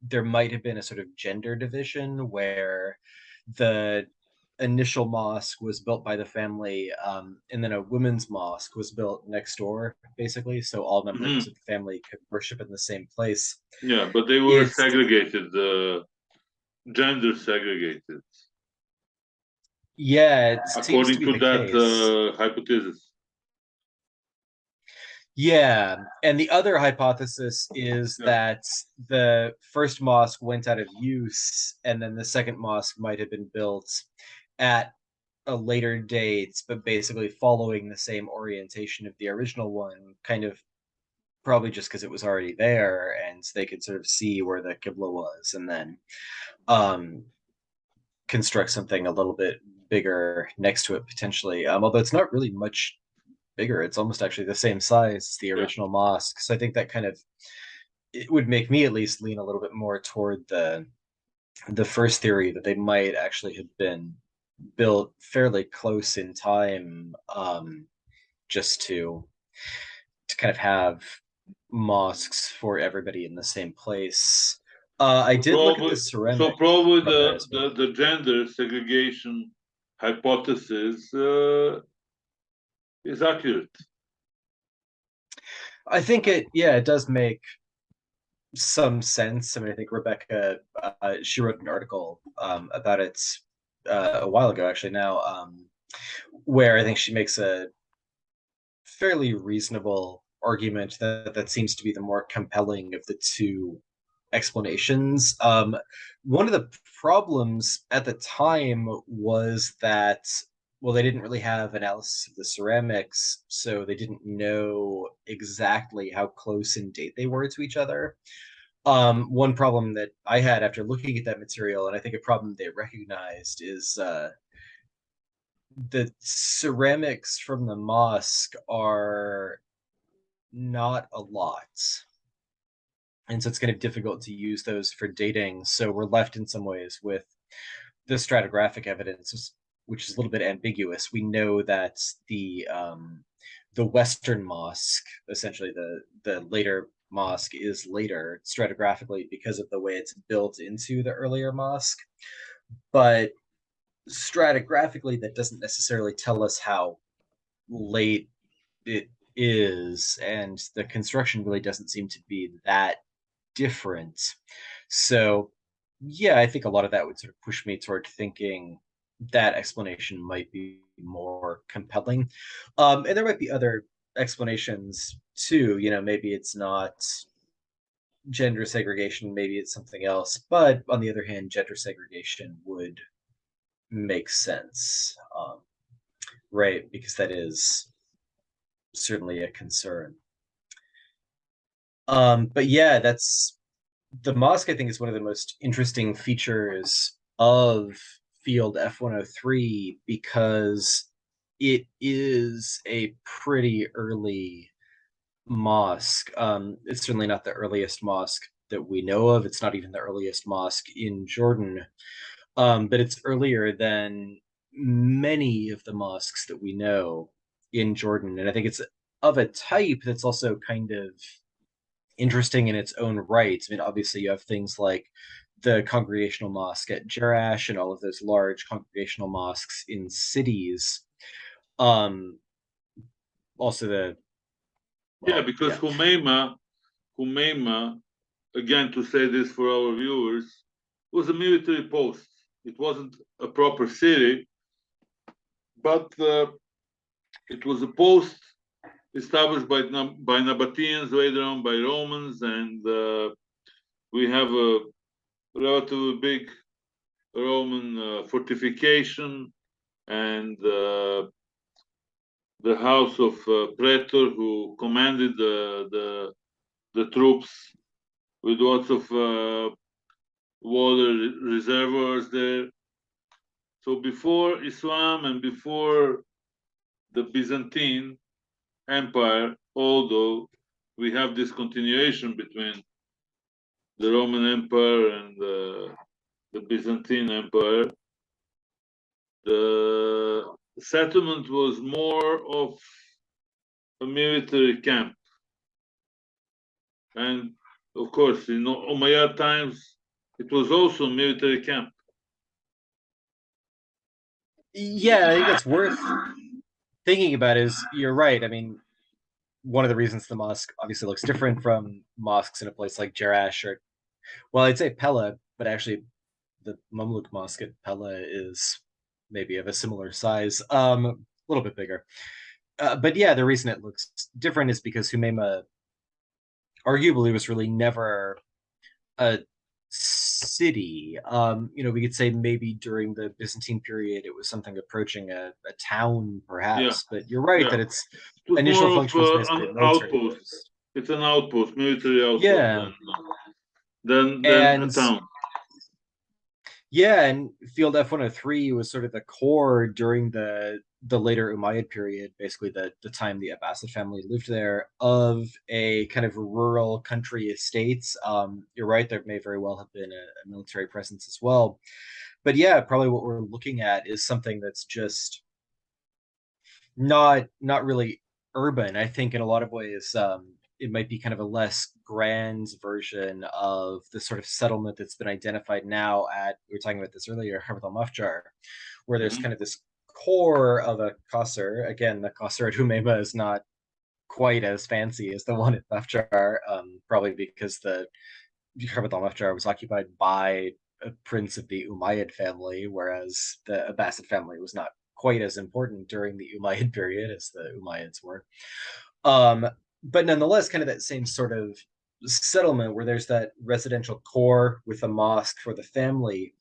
Speaker 2: there might have been a sort of gender division where the initial mosque was built by the family, and then a women's mosque was built next door, basically, so all members
Speaker 1: Mhm.
Speaker 2: of the family could worship in the same place.
Speaker 1: Yeah, but they were
Speaker 2: It's
Speaker 1: segregated, gender segregated,
Speaker 2: Yeah, it seems to
Speaker 1: according
Speaker 2: be
Speaker 1: to
Speaker 2: the
Speaker 1: that
Speaker 2: case.
Speaker 1: hypothesis.
Speaker 2: Yeah, and the other hypothesis is
Speaker 1: Yeah.
Speaker 2: that the first mosque went out of use, and then the second mosque might have been built at a later date, but basically following the same orientation of the original one, kind of probably just because it was already there and they could sort of see where the Qibla was, and then um, construct something a little bit bigger next to it potentially. Although it's not really much bigger. It's almost actually the same size as the
Speaker 1: Yeah.
Speaker 2: original mosque. So I think that kind of it would make me at least lean a little bit more toward the first theory that they might actually have been built fairly close in time, just to kind of have mosques for everybody in the same place. I
Speaker 1: So
Speaker 2: did look at the
Speaker 1: probably, so
Speaker 2: ceramic
Speaker 1: probably
Speaker 2: from that as well.
Speaker 1: the gender segregation hypothesis is accurate.
Speaker 2: I think it does make some sense. I mean, I think Rebecca, she wrote an article about it a while ago, actually now, where I think she makes a fairly reasonable argument that that seems to be the more compelling of the two explanations. One of the problems at the time was that, well, they didn't really have analysis of the ceramics, so they didn't know exactly how close in date they were to each other. One problem that I had after looking at that material, and I think a problem they recognized, is the ceramics from the mosque are not a lot. And so it's kind of difficult to use those for dating. So we're left in some ways with the stratigraphic evidence, which is a little bit ambiguous. We know that the Western mosque, essentially the later mosque, is later stratigraphically because of the way it's built into the earlier mosque. But stratigraphically, that doesn't necessarily tell us how late it is, and the construction really doesn't seem to be that different. So, yeah, I think a lot of that would sort of push me toward thinking that explanation might be more compelling. And there might be other explanations too. Maybe it's not gender segregation, maybe it's something else. But on the other hand, gender segregation would make sense, right? Because that is certainly a concern. But yeah, that's the mosque. I think is one of the most interesting features of Field F-103 because it is a pretty early mosque. It's certainly not the earliest mosque that we know of. It's not even the earliest mosque in Jordan, but it's earlier than many of the mosques that we know in Jordan. And I think it's of a type that's also kind of interesting in its own right. I mean, obviously, you have things like the congregational mosque at Jerash and all of those large congregational mosques in cities. Um, Also,
Speaker 1: Yeah,
Speaker 2: well,
Speaker 1: because
Speaker 2: yeah,
Speaker 1: Humayma, again, to say this for our viewers, was a military post. It wasn't a proper city, but it was a post established by Nabateans, later on by Romans, and we have a relatively big Roman fortification and the house of Praetor, who commanded the troops with lots of water reservoirs there. So before Islam and before the Byzantine Empire, although we have this continuation between the Roman Empire and the Byzantine Empire, the settlement was more of a military camp. And of course, in Umayyad times, it was also a military camp.
Speaker 2: yeah. I think that's worth thinking about. Is you're right. I mean, one of the reasons the mosque obviously looks different from mosques in a place like Jerash or, well, I'd say Pella, but actually the Mamluk mosque at Pella is maybe of a similar size, a little bit bigger. But yeah, the reason it looks different is because Humayma arguably was really never a city. We could say maybe during the Byzantine period it was something approaching a town,
Speaker 1: Yeah,
Speaker 2: perhaps. But you're right
Speaker 1: yeah.
Speaker 2: that its
Speaker 1: It was
Speaker 2: initial
Speaker 1: more of
Speaker 2: function was basically
Speaker 1: an
Speaker 2: a military
Speaker 1: outpost.
Speaker 2: post.
Speaker 1: It's an outpost, military outpost,
Speaker 2: Yeah,
Speaker 1: than a
Speaker 2: and
Speaker 1: town.
Speaker 2: yeah, and Field F-103 was sort of the core during the later Umayyad period, basically the time the Abbasid family lived there, of a kind of rural country estates. You're right, there may very well have been a military presence as well. But yeah, probably what we're looking at is something that's just not really urban. I think in a lot of ways, it might be kind of a less grand version of the sort of settlement that's been identified now at, we were talking about this earlier, Harbat al-Mafjar, where there's
Speaker 1: Mhm.
Speaker 2: kind of this core of a Qasr. Again, the Qasr at Humayma is not quite as fancy as the one at Mafjar, probably because the Harbat al-Mafjar was occupied by a prince of the Umayyad family, whereas the Abbasid family was not quite as important during the Umayyad period as the Umayyads were. Um, but nonetheless, kind of that same sort of settlement where there's that residential core with a mosque for the family,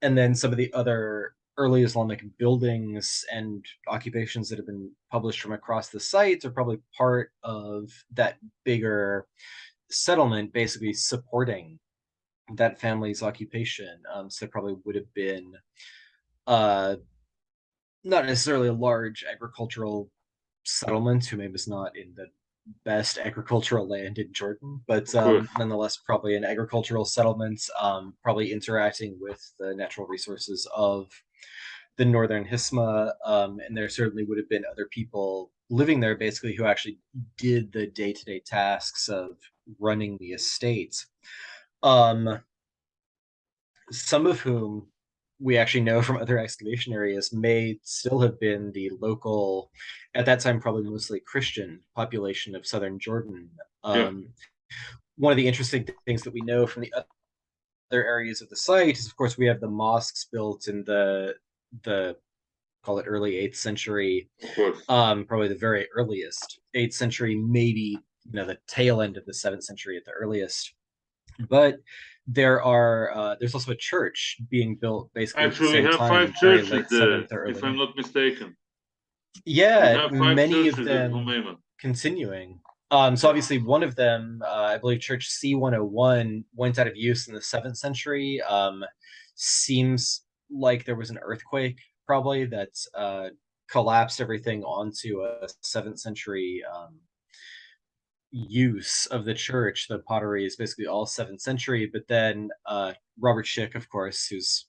Speaker 2: and then some of the other early Islamic buildings and occupations that have been published from across the sites are probably part of that bigger settlement, basically supporting that family's occupation. So there probably would have been uh, not necessarily a large agricultural settlement. Humayma is not in the best agricultural land in Jordan, but
Speaker 1: Of course.
Speaker 2: nonetheless, probably an agricultural settlement, probably interacting with the natural resources of the northern Hisma. And there certainly would have been other people living there basically who actually did the day to day tasks of running the estate. Um, some of whom we actually know from other excavation areas may still have been the local, at that time, probably mostly Christian population of southern Jordan.
Speaker 1: Yeah,
Speaker 2: One of the interesting things that we know from the other areas of the site is, of course, we have the mosques built in the call it early 8th century,
Speaker 1: of course.
Speaker 2: probably the very earliest 8th century, maybe the tail end of the 7th century at the earliest. But there's also a church being built basically at the
Speaker 1: Actually, we
Speaker 2: same
Speaker 1: have
Speaker 2: time,
Speaker 1: five
Speaker 2: very
Speaker 1: churches
Speaker 2: late
Speaker 1: there,
Speaker 2: 7th or
Speaker 1: if I'm
Speaker 2: early.
Speaker 1: not mistaken. We
Speaker 2: Yeah,
Speaker 1: have five
Speaker 2: many of
Speaker 1: churches in
Speaker 2: them
Speaker 1: Humayma.
Speaker 2: continuing. So
Speaker 1: Yeah.
Speaker 2: obviously one of them, I believe Church C101, went out of use in the 7th century. Seems like there was an earthquake probably that collapsed everything onto a 7th century use of the church. The pottery is basically all 7th century, but then Robert Schick, of course, who's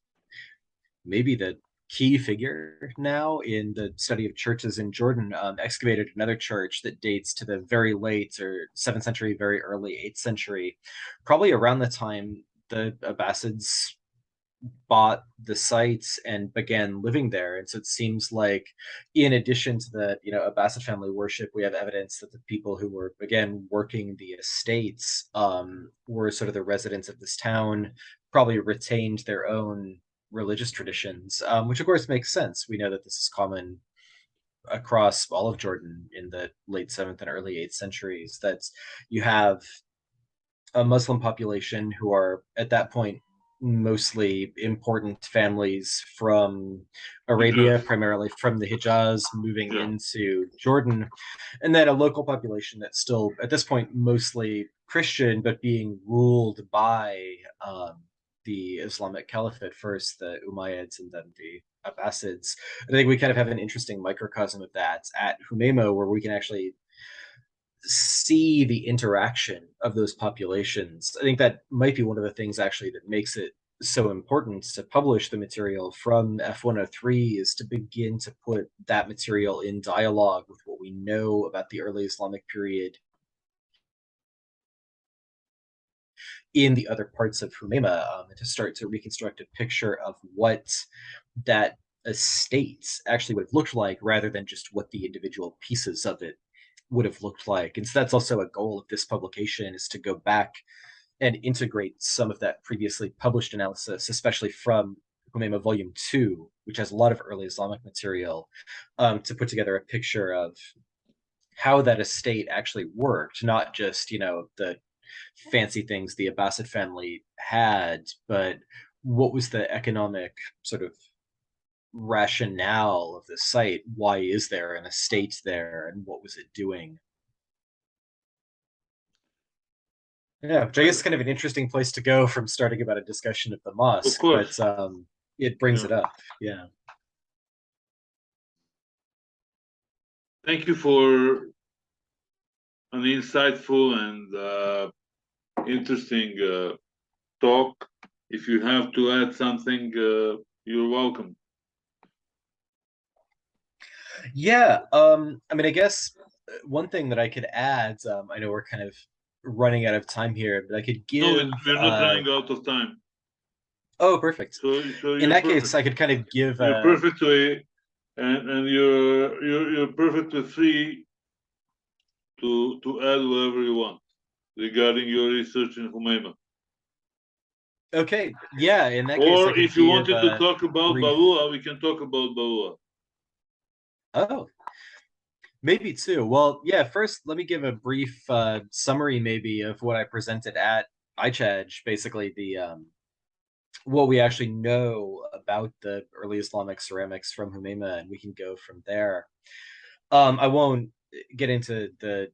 Speaker 2: maybe the key figure now in the study of churches in Jordan, excavated another church that dates to the very late or 7th century, very early 8th century, probably around the time the Abbasids bought the site and began living there. And so it seems like, in addition to the Abbasid family worship, we have evidence that the people who were again working the estates were sort of the residents of this town, probably retained their own religious traditions, which of course makes sense. We know that this is common across all of Jordan in the late 7th and early 8th centuries, that you have a Muslim population who are at that point mostly important families from Arabia,
Speaker 1: Hijaz.
Speaker 2: primarily from the Hijaz, moving
Speaker 1: Yeah.
Speaker 2: into Jordan, and then a local population that's still at this point mostly Christian, but being ruled by the Islamic Caliphate, first the Umayyads and then the Abbasids. I think we kind of have an interesting microcosm of that at Humayma, where we can actually see the interaction of those populations. I think that might be one of the things actually that makes it so important to publish the material from F103, is to begin to put that material in dialogue with what we know about the early Islamic period in the other parts of Humayma, and to start to reconstruct a picture of what that estate actually would have looked like, rather than just what the individual pieces of it would have looked like. And so that's also a goal of this publication, is to go back and integrate some of that previously published analysis, especially from Humayma Volume 2, which has a lot of early Islamic material, to put together a picture of how that estate actually worked, not just, the fancy things the Abbasid family had, but what was the economic sort of rationale of the site? Why is there an estate there, and what was it doing? Yeah, which I guess is kind of an interesting place to go from starting about a discussion of the
Speaker 1: Of
Speaker 2: mosque, but
Speaker 1: course.
Speaker 2: it brings
Speaker 1: Yeah.
Speaker 2: it up. Yeah.
Speaker 1: Thank you for an insightful and interesting talk. If you have to add something, you're welcome.
Speaker 2: Yeah. I mean, I guess one thing that I could add, I know we're kind of running out of time here, but I could
Speaker 1: No,
Speaker 2: give
Speaker 1: we're not running out of time.
Speaker 2: oh, perfect.
Speaker 1: So
Speaker 2: In
Speaker 1: you're
Speaker 2: that case,
Speaker 1: perfect.
Speaker 2: I could kind of give
Speaker 1: You're perfect to and you're perfectly free to add whatever you want regarding your research in Humayma.
Speaker 2: okay, yeah, in that case I
Speaker 1: Or
Speaker 2: could
Speaker 1: if you
Speaker 2: give
Speaker 1: wanted to
Speaker 2: a
Speaker 1: talk about
Speaker 2: brief
Speaker 1: Balua, we can talk about Balua.
Speaker 2: oh, maybe too. Well, yeah, first let me give a brief summary maybe of what I presented at ICHAJ, basically the what we actually know about the early Islamic ceramics from Humayma, and we can go from there. I won't get into the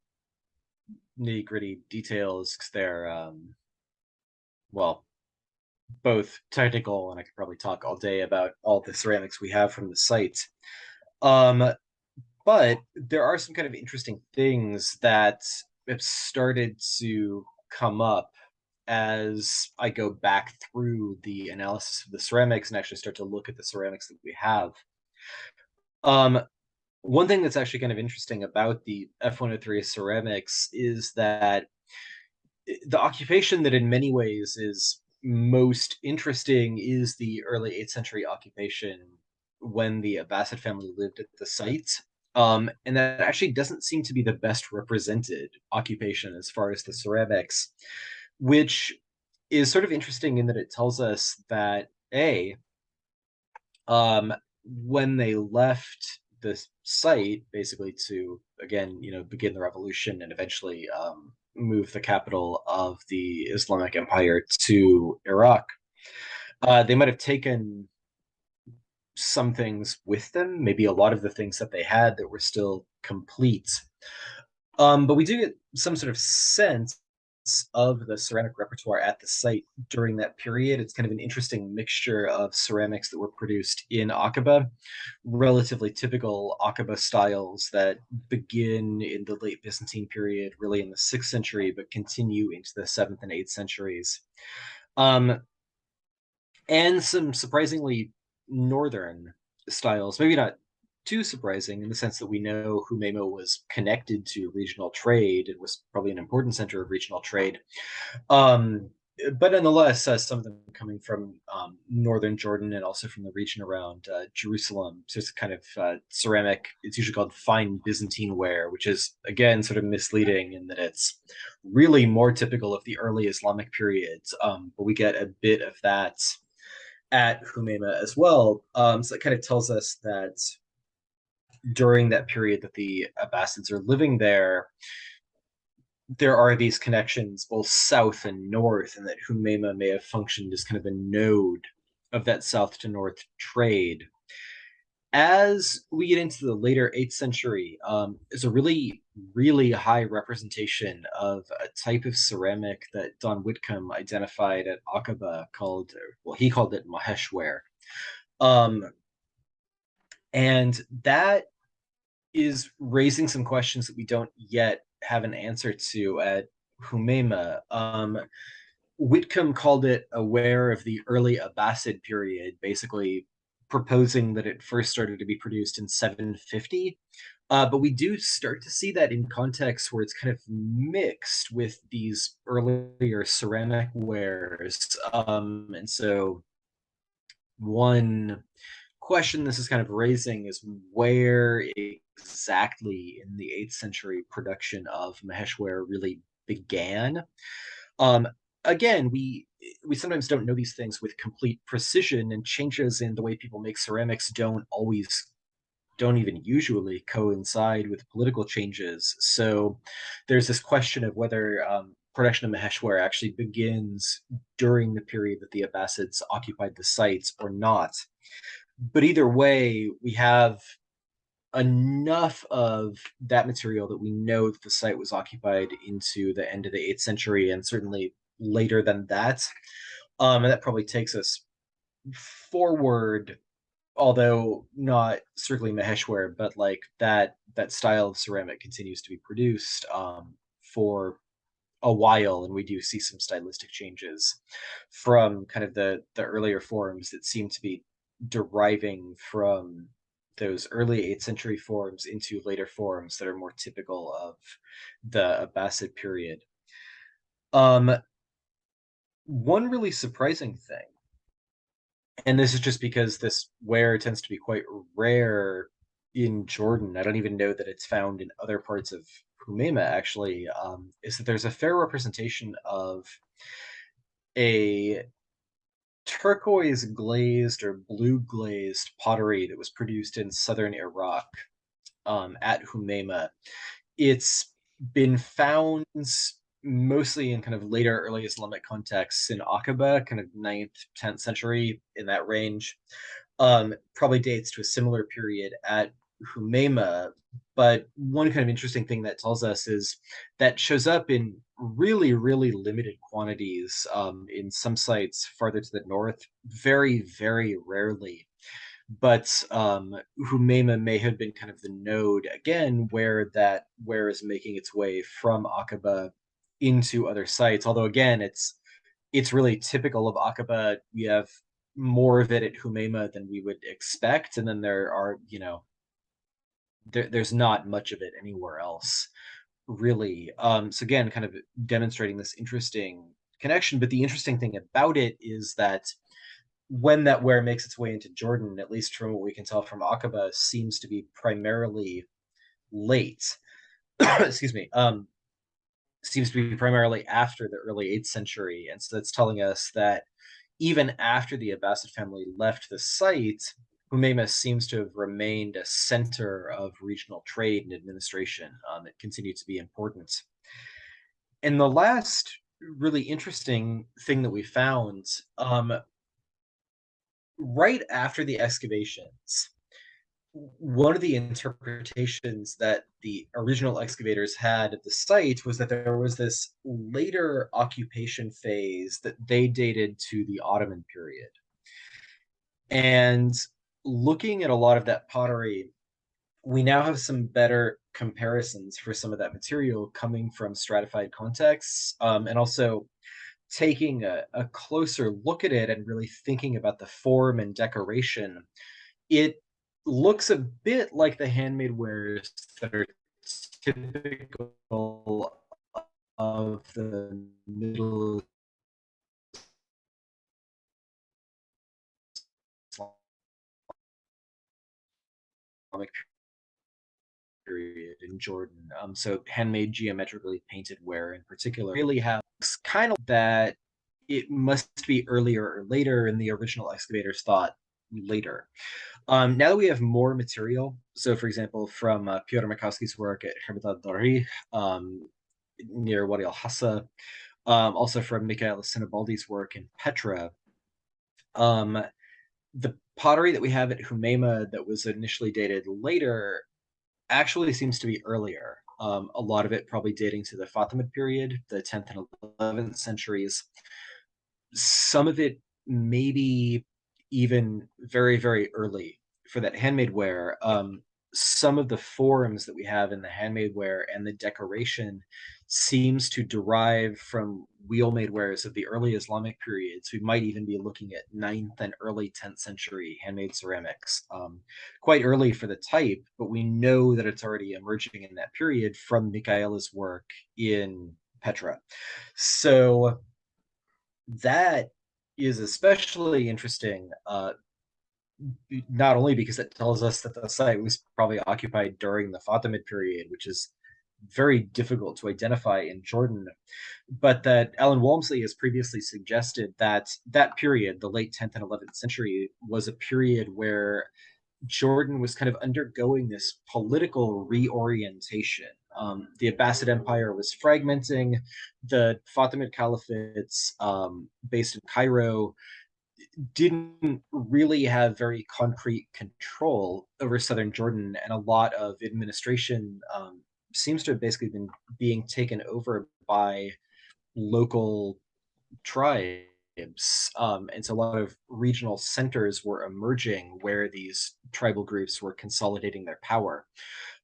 Speaker 2: nitty gritty details because they're well, both technical, and I could probably talk all day about all the ceramics we have from the site. Um, but there are some kind of interesting things that have started to come up as I go back through the analysis of the ceramics and actually start to look at the ceramics that we have. Um, One thing that's actually kind of interesting about the F103 ceramics is that the occupation that in many ways is most interesting is the early 8th century occupation when the Abbasid family lived at the site. And that actually doesn't seem to be the best represented occupation as far as the ceramics, which is sort of interesting in that it tells us that um, when they left the site, basically to again, begin the revolution and eventually move the capital of the Islamic Empire to Iraq, they might have taken some things with them, maybe a lot of the things that they had that were still complete. But we do get some sort of sense of the ceramic repertoire at the site during that period. It's kind of an interesting mixture of ceramics that were produced in Aqaba, relatively typical Aqaba styles that begin in the late Byzantine period, really in the 6th century, but continue into the 7th and 8th centuries. Um, and some surprisingly northern styles. Maybe not too surprising in the sense that we know Humayma was connected to regional trade. It was probably an important center of regional trade. Um, but nonetheless, some of them coming from northern Jordan and also from the region around Jerusalem. So it's kind of ceramic. It's usually called fine Byzantine ware, which is, again, sort of misleading in that it's really more typical of the early Islamic periods. But we get a bit of that at Humayma as well. So it kind of tells us that during that period that the Abbasids are living there are these connections both south and north, and that Humayma may have functioned as kind of a node of that south to north trade. As we get into the later 8th century, there's a really, really high representation of a type of ceramic that Don Whitcomb identified at Aqaba called, well, he called it Maheshware. Um, and that is raising some questions that we don't yet have an answer to at Humayma. Whitcomb called it aware of the early Abbasid period, basically proposing that it first started to be produced in 750. But we do start to see that in context where it's kind of mixed with these earlier ceramic wares. And so one question this is kind of raising is where exactly in the 8th century production of Maheshware really began. Um, Again, we sometimes don't know these things with complete precision, and changes in the way people make ceramics don't even usually coincide with political changes. So there's this question of whether production of Maheshwar actually begins during the period that the Abbasids occupied the sites or not. But either way, we have enough of that material that we know that the site was occupied into the end of the 8th century and certainly later than that. And that probably takes us forward, although not strictly Maheshwar, but like that style of ceramic continues to be produced for a while, and we do see some stylistic changes from kind of the earlier forms that seem to be deriving from those early 8th century forms into later forms that are more typical of the Abbasid period. One really surprising thing, and this is just because this ware tends to be quite rare in Jordan. I don't even know that it's found in other parts of Humayma, actually, is that there's a fair representation of a turquoise glazed or blue glazed pottery that was produced in southern Iraq at Humayma. It's been found mostly in kind of later early Islamic contexts in Aqaba, kind of 9th, 10th century, in that range. Probably dates to a similar period at Humayma. But one kind of interesting thing that tells us is that shows up in really, really limited quantities in some sites farther to the north, very, very rarely. But Humayma may have been kind of the node again where is making its way from Aqaba into other sites. Although again, it's really typical of Aqaba. We have more of it at Humayma than we would expect, and then there are there's not much of it anywhere else really. So again, kind of demonstrating this interesting connection. But the interesting thing about it is that when that ware makes its way into Jordan, at least from what we can tell from Aqaba, seems to be primarily late. Excuse me. Seems to be primarily after the early 8th century. And so that's telling us that even after the Abbasid family left the site, Humayma seems to have remained a center of regional trade and administration that continued to be important. And the last really interesting thing that we found, right after the excavations, one of the interpretations that the original excavators had at the site was that there was this later occupation phase that they dated to the Ottoman period. And looking at a lot of that pottery, we now have some better comparisons for some of that material coming from stratified contexts, and also taking a closer look at it and really thinking about the form and decoration. It looks a bit like the handmade wares that are typical of the Middle Islamic period in Jordan. So handmade geometrically painted ware in particular really has kind of that it must be earlier or later, and the original excavators thought later. Now that we have more material, so for example, from Piotr Makowski's work at Irbid al-Dari, near Wadi al-Hassa, also from Mikhail Sinibaldi's work in Petra, um, the pottery that we have at Humayma that was initially dated later actually seems to be earlier. A lot of it probably dating to the Fatimid period, the 10th and 11th centuries. Some of it maybe even very, very early for that handmade ware. Some of the forms that we have in the handmade ware and the decoration seems to derive from wheel made wares of the early Islamic periods. We might even be looking at 9th and early 10th century handmade ceramics. Quite early for the type, but we know that it's already emerging in that period from Michaela's work in Petra. So that is especially interesting, not only because it tells us that the site was probably occupied during the Fatimid period, which is very difficult to identify in Jordan, but that Alan Walmsley has previously suggested that that period, the late 10th and 11th century, was a period where Jordan was kind of undergoing this political reorientation. The Abbasid Empire was fragmenting. The Fatimid Caliphates, based in Cairo, didn't really have very concrete control over southern Jordan, and a lot of administration seems to have basically been being taken over by local tribes. And so a lot of regional centers were emerging where these tribal groups were consolidating their power.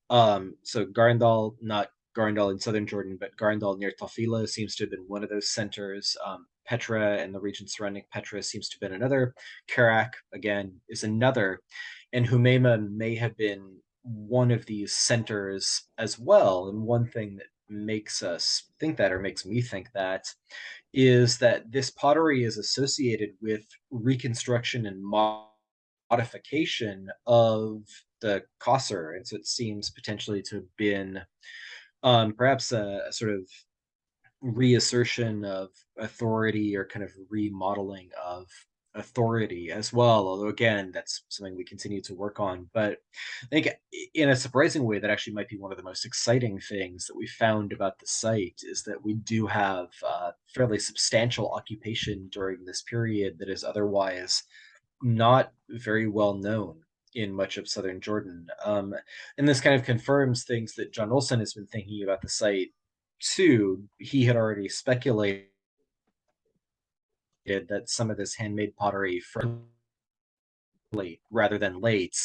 Speaker 2: So Garandal, not Garandal in southern Jordan, but Garandal near Tafila seems to have been one of those centers. Petra and the region surrounding Petra seems to have been another. Kerak, again, is another. And Humayma may have been one of these centers as well. And one thing that makes us think that, or makes me think that, is that this pottery is associated with reconstruction and modification of the Qasr. And so it seems potentially to have been perhaps a sort of reassertion of authority or kind of remodeling of authority as well. Although, again, that's something we continue to work on. But I think in a surprising way, that actually might be one of the most exciting things that we found about the site is that we do have fairly substantial occupation during this period that is otherwise not very well known in much of southern Jordan. And this kind of confirms things that John Olson has been thinking about the site too. He had already speculated that some of this handmade pottery from late rather than late.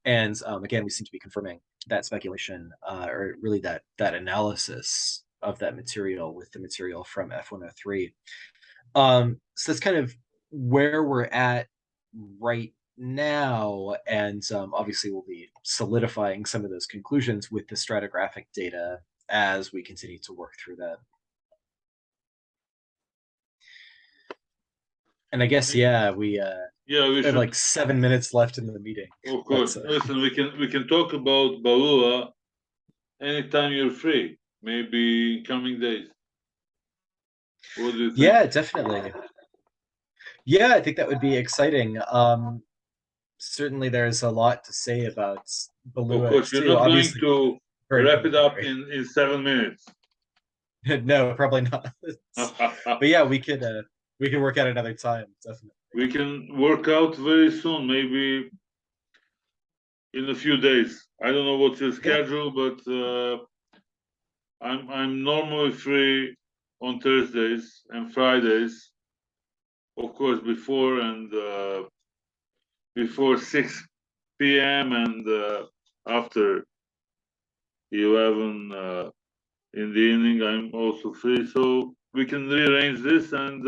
Speaker 2: And again, we seem to be confirming that speculation, or really that analysis of that material with the material from F103. So that's kind of where we're at right now, and obviously we'll be solidifying some of those conclusions with the stratigraphic data as we continue to work through that. And I guess we
Speaker 1: Yeah, we
Speaker 2: have
Speaker 1: should.
Speaker 2: like 7 minutes left in the meeting.
Speaker 1: Of
Speaker 2: But
Speaker 1: course. Listen, we can talk about Balua anytime you're free. Maybe in coming days. What do you think?
Speaker 2: yeah, definitely. Yeah, I think that would be exciting. Certainly there's a lot to say about
Speaker 1: Of course,
Speaker 2: Beluics
Speaker 1: you're
Speaker 2: too.
Speaker 1: not going
Speaker 2: Obviously,
Speaker 1: to
Speaker 2: very
Speaker 1: wrap it up
Speaker 2: preliminary.
Speaker 1: in 7 minutes.
Speaker 2: No, probably not. But yeah, we can work out another time, definitely.
Speaker 1: We can work out very soon, maybe in a few days. I don't know what's your
Speaker 2: Yeah.
Speaker 1: schedule, but I'm normally free on Thursdays and Fridays, of course, before 6 p.m. and after 11 in the evening. I'm also free, so we can rearrange this and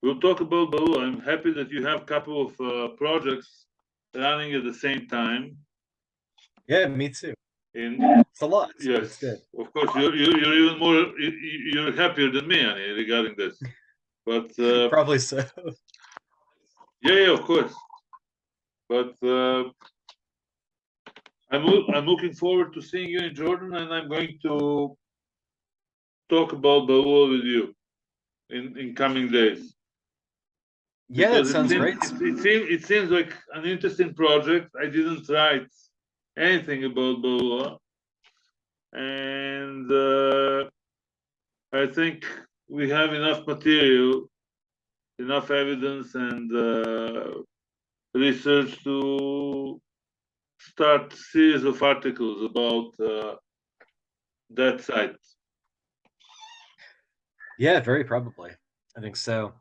Speaker 1: we'll talk about Balu. I'm happy that you have a couple of projects running at the same time.
Speaker 2: Yeah, me too.
Speaker 1: In
Speaker 2: It's a lot, but
Speaker 1: Yes,
Speaker 2: it's good.
Speaker 1: of course, you're even more you're happier than me, Annie, regarding this. But
Speaker 2: Probably so.
Speaker 1: yeah, of course. But I'm looking forward to seeing you in Jordan, and I'm going to talk about Baul with you in coming days
Speaker 2: Yeah, that
Speaker 1: because
Speaker 2: sounds great.
Speaker 1: it seems like an interesting project. I didn't write anything about Baul, and I think we have enough material, enough evidence, and research to start series of articles about that site.
Speaker 2: Yeah, very probably. I think so.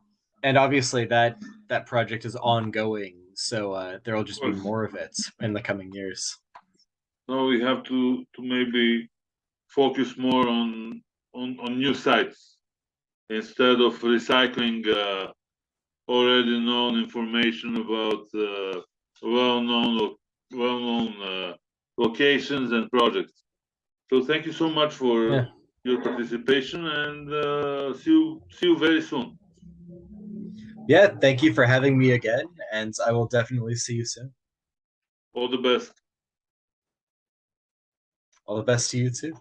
Speaker 2: And obviously that project is ongoing, so there'll
Speaker 1: Of
Speaker 2: just be
Speaker 1: course.
Speaker 2: more of it in the coming years.
Speaker 1: Now we have to maybe focus more on new sites instead of recycling already known information about well-known well-known locations and projects. So thank you so much for
Speaker 2: Yeah.
Speaker 1: your participation, and see you very soon.
Speaker 2: Yeah, thank you for having me again, and I will definitely see you soon.
Speaker 1: All the best.
Speaker 2: All the best to you too.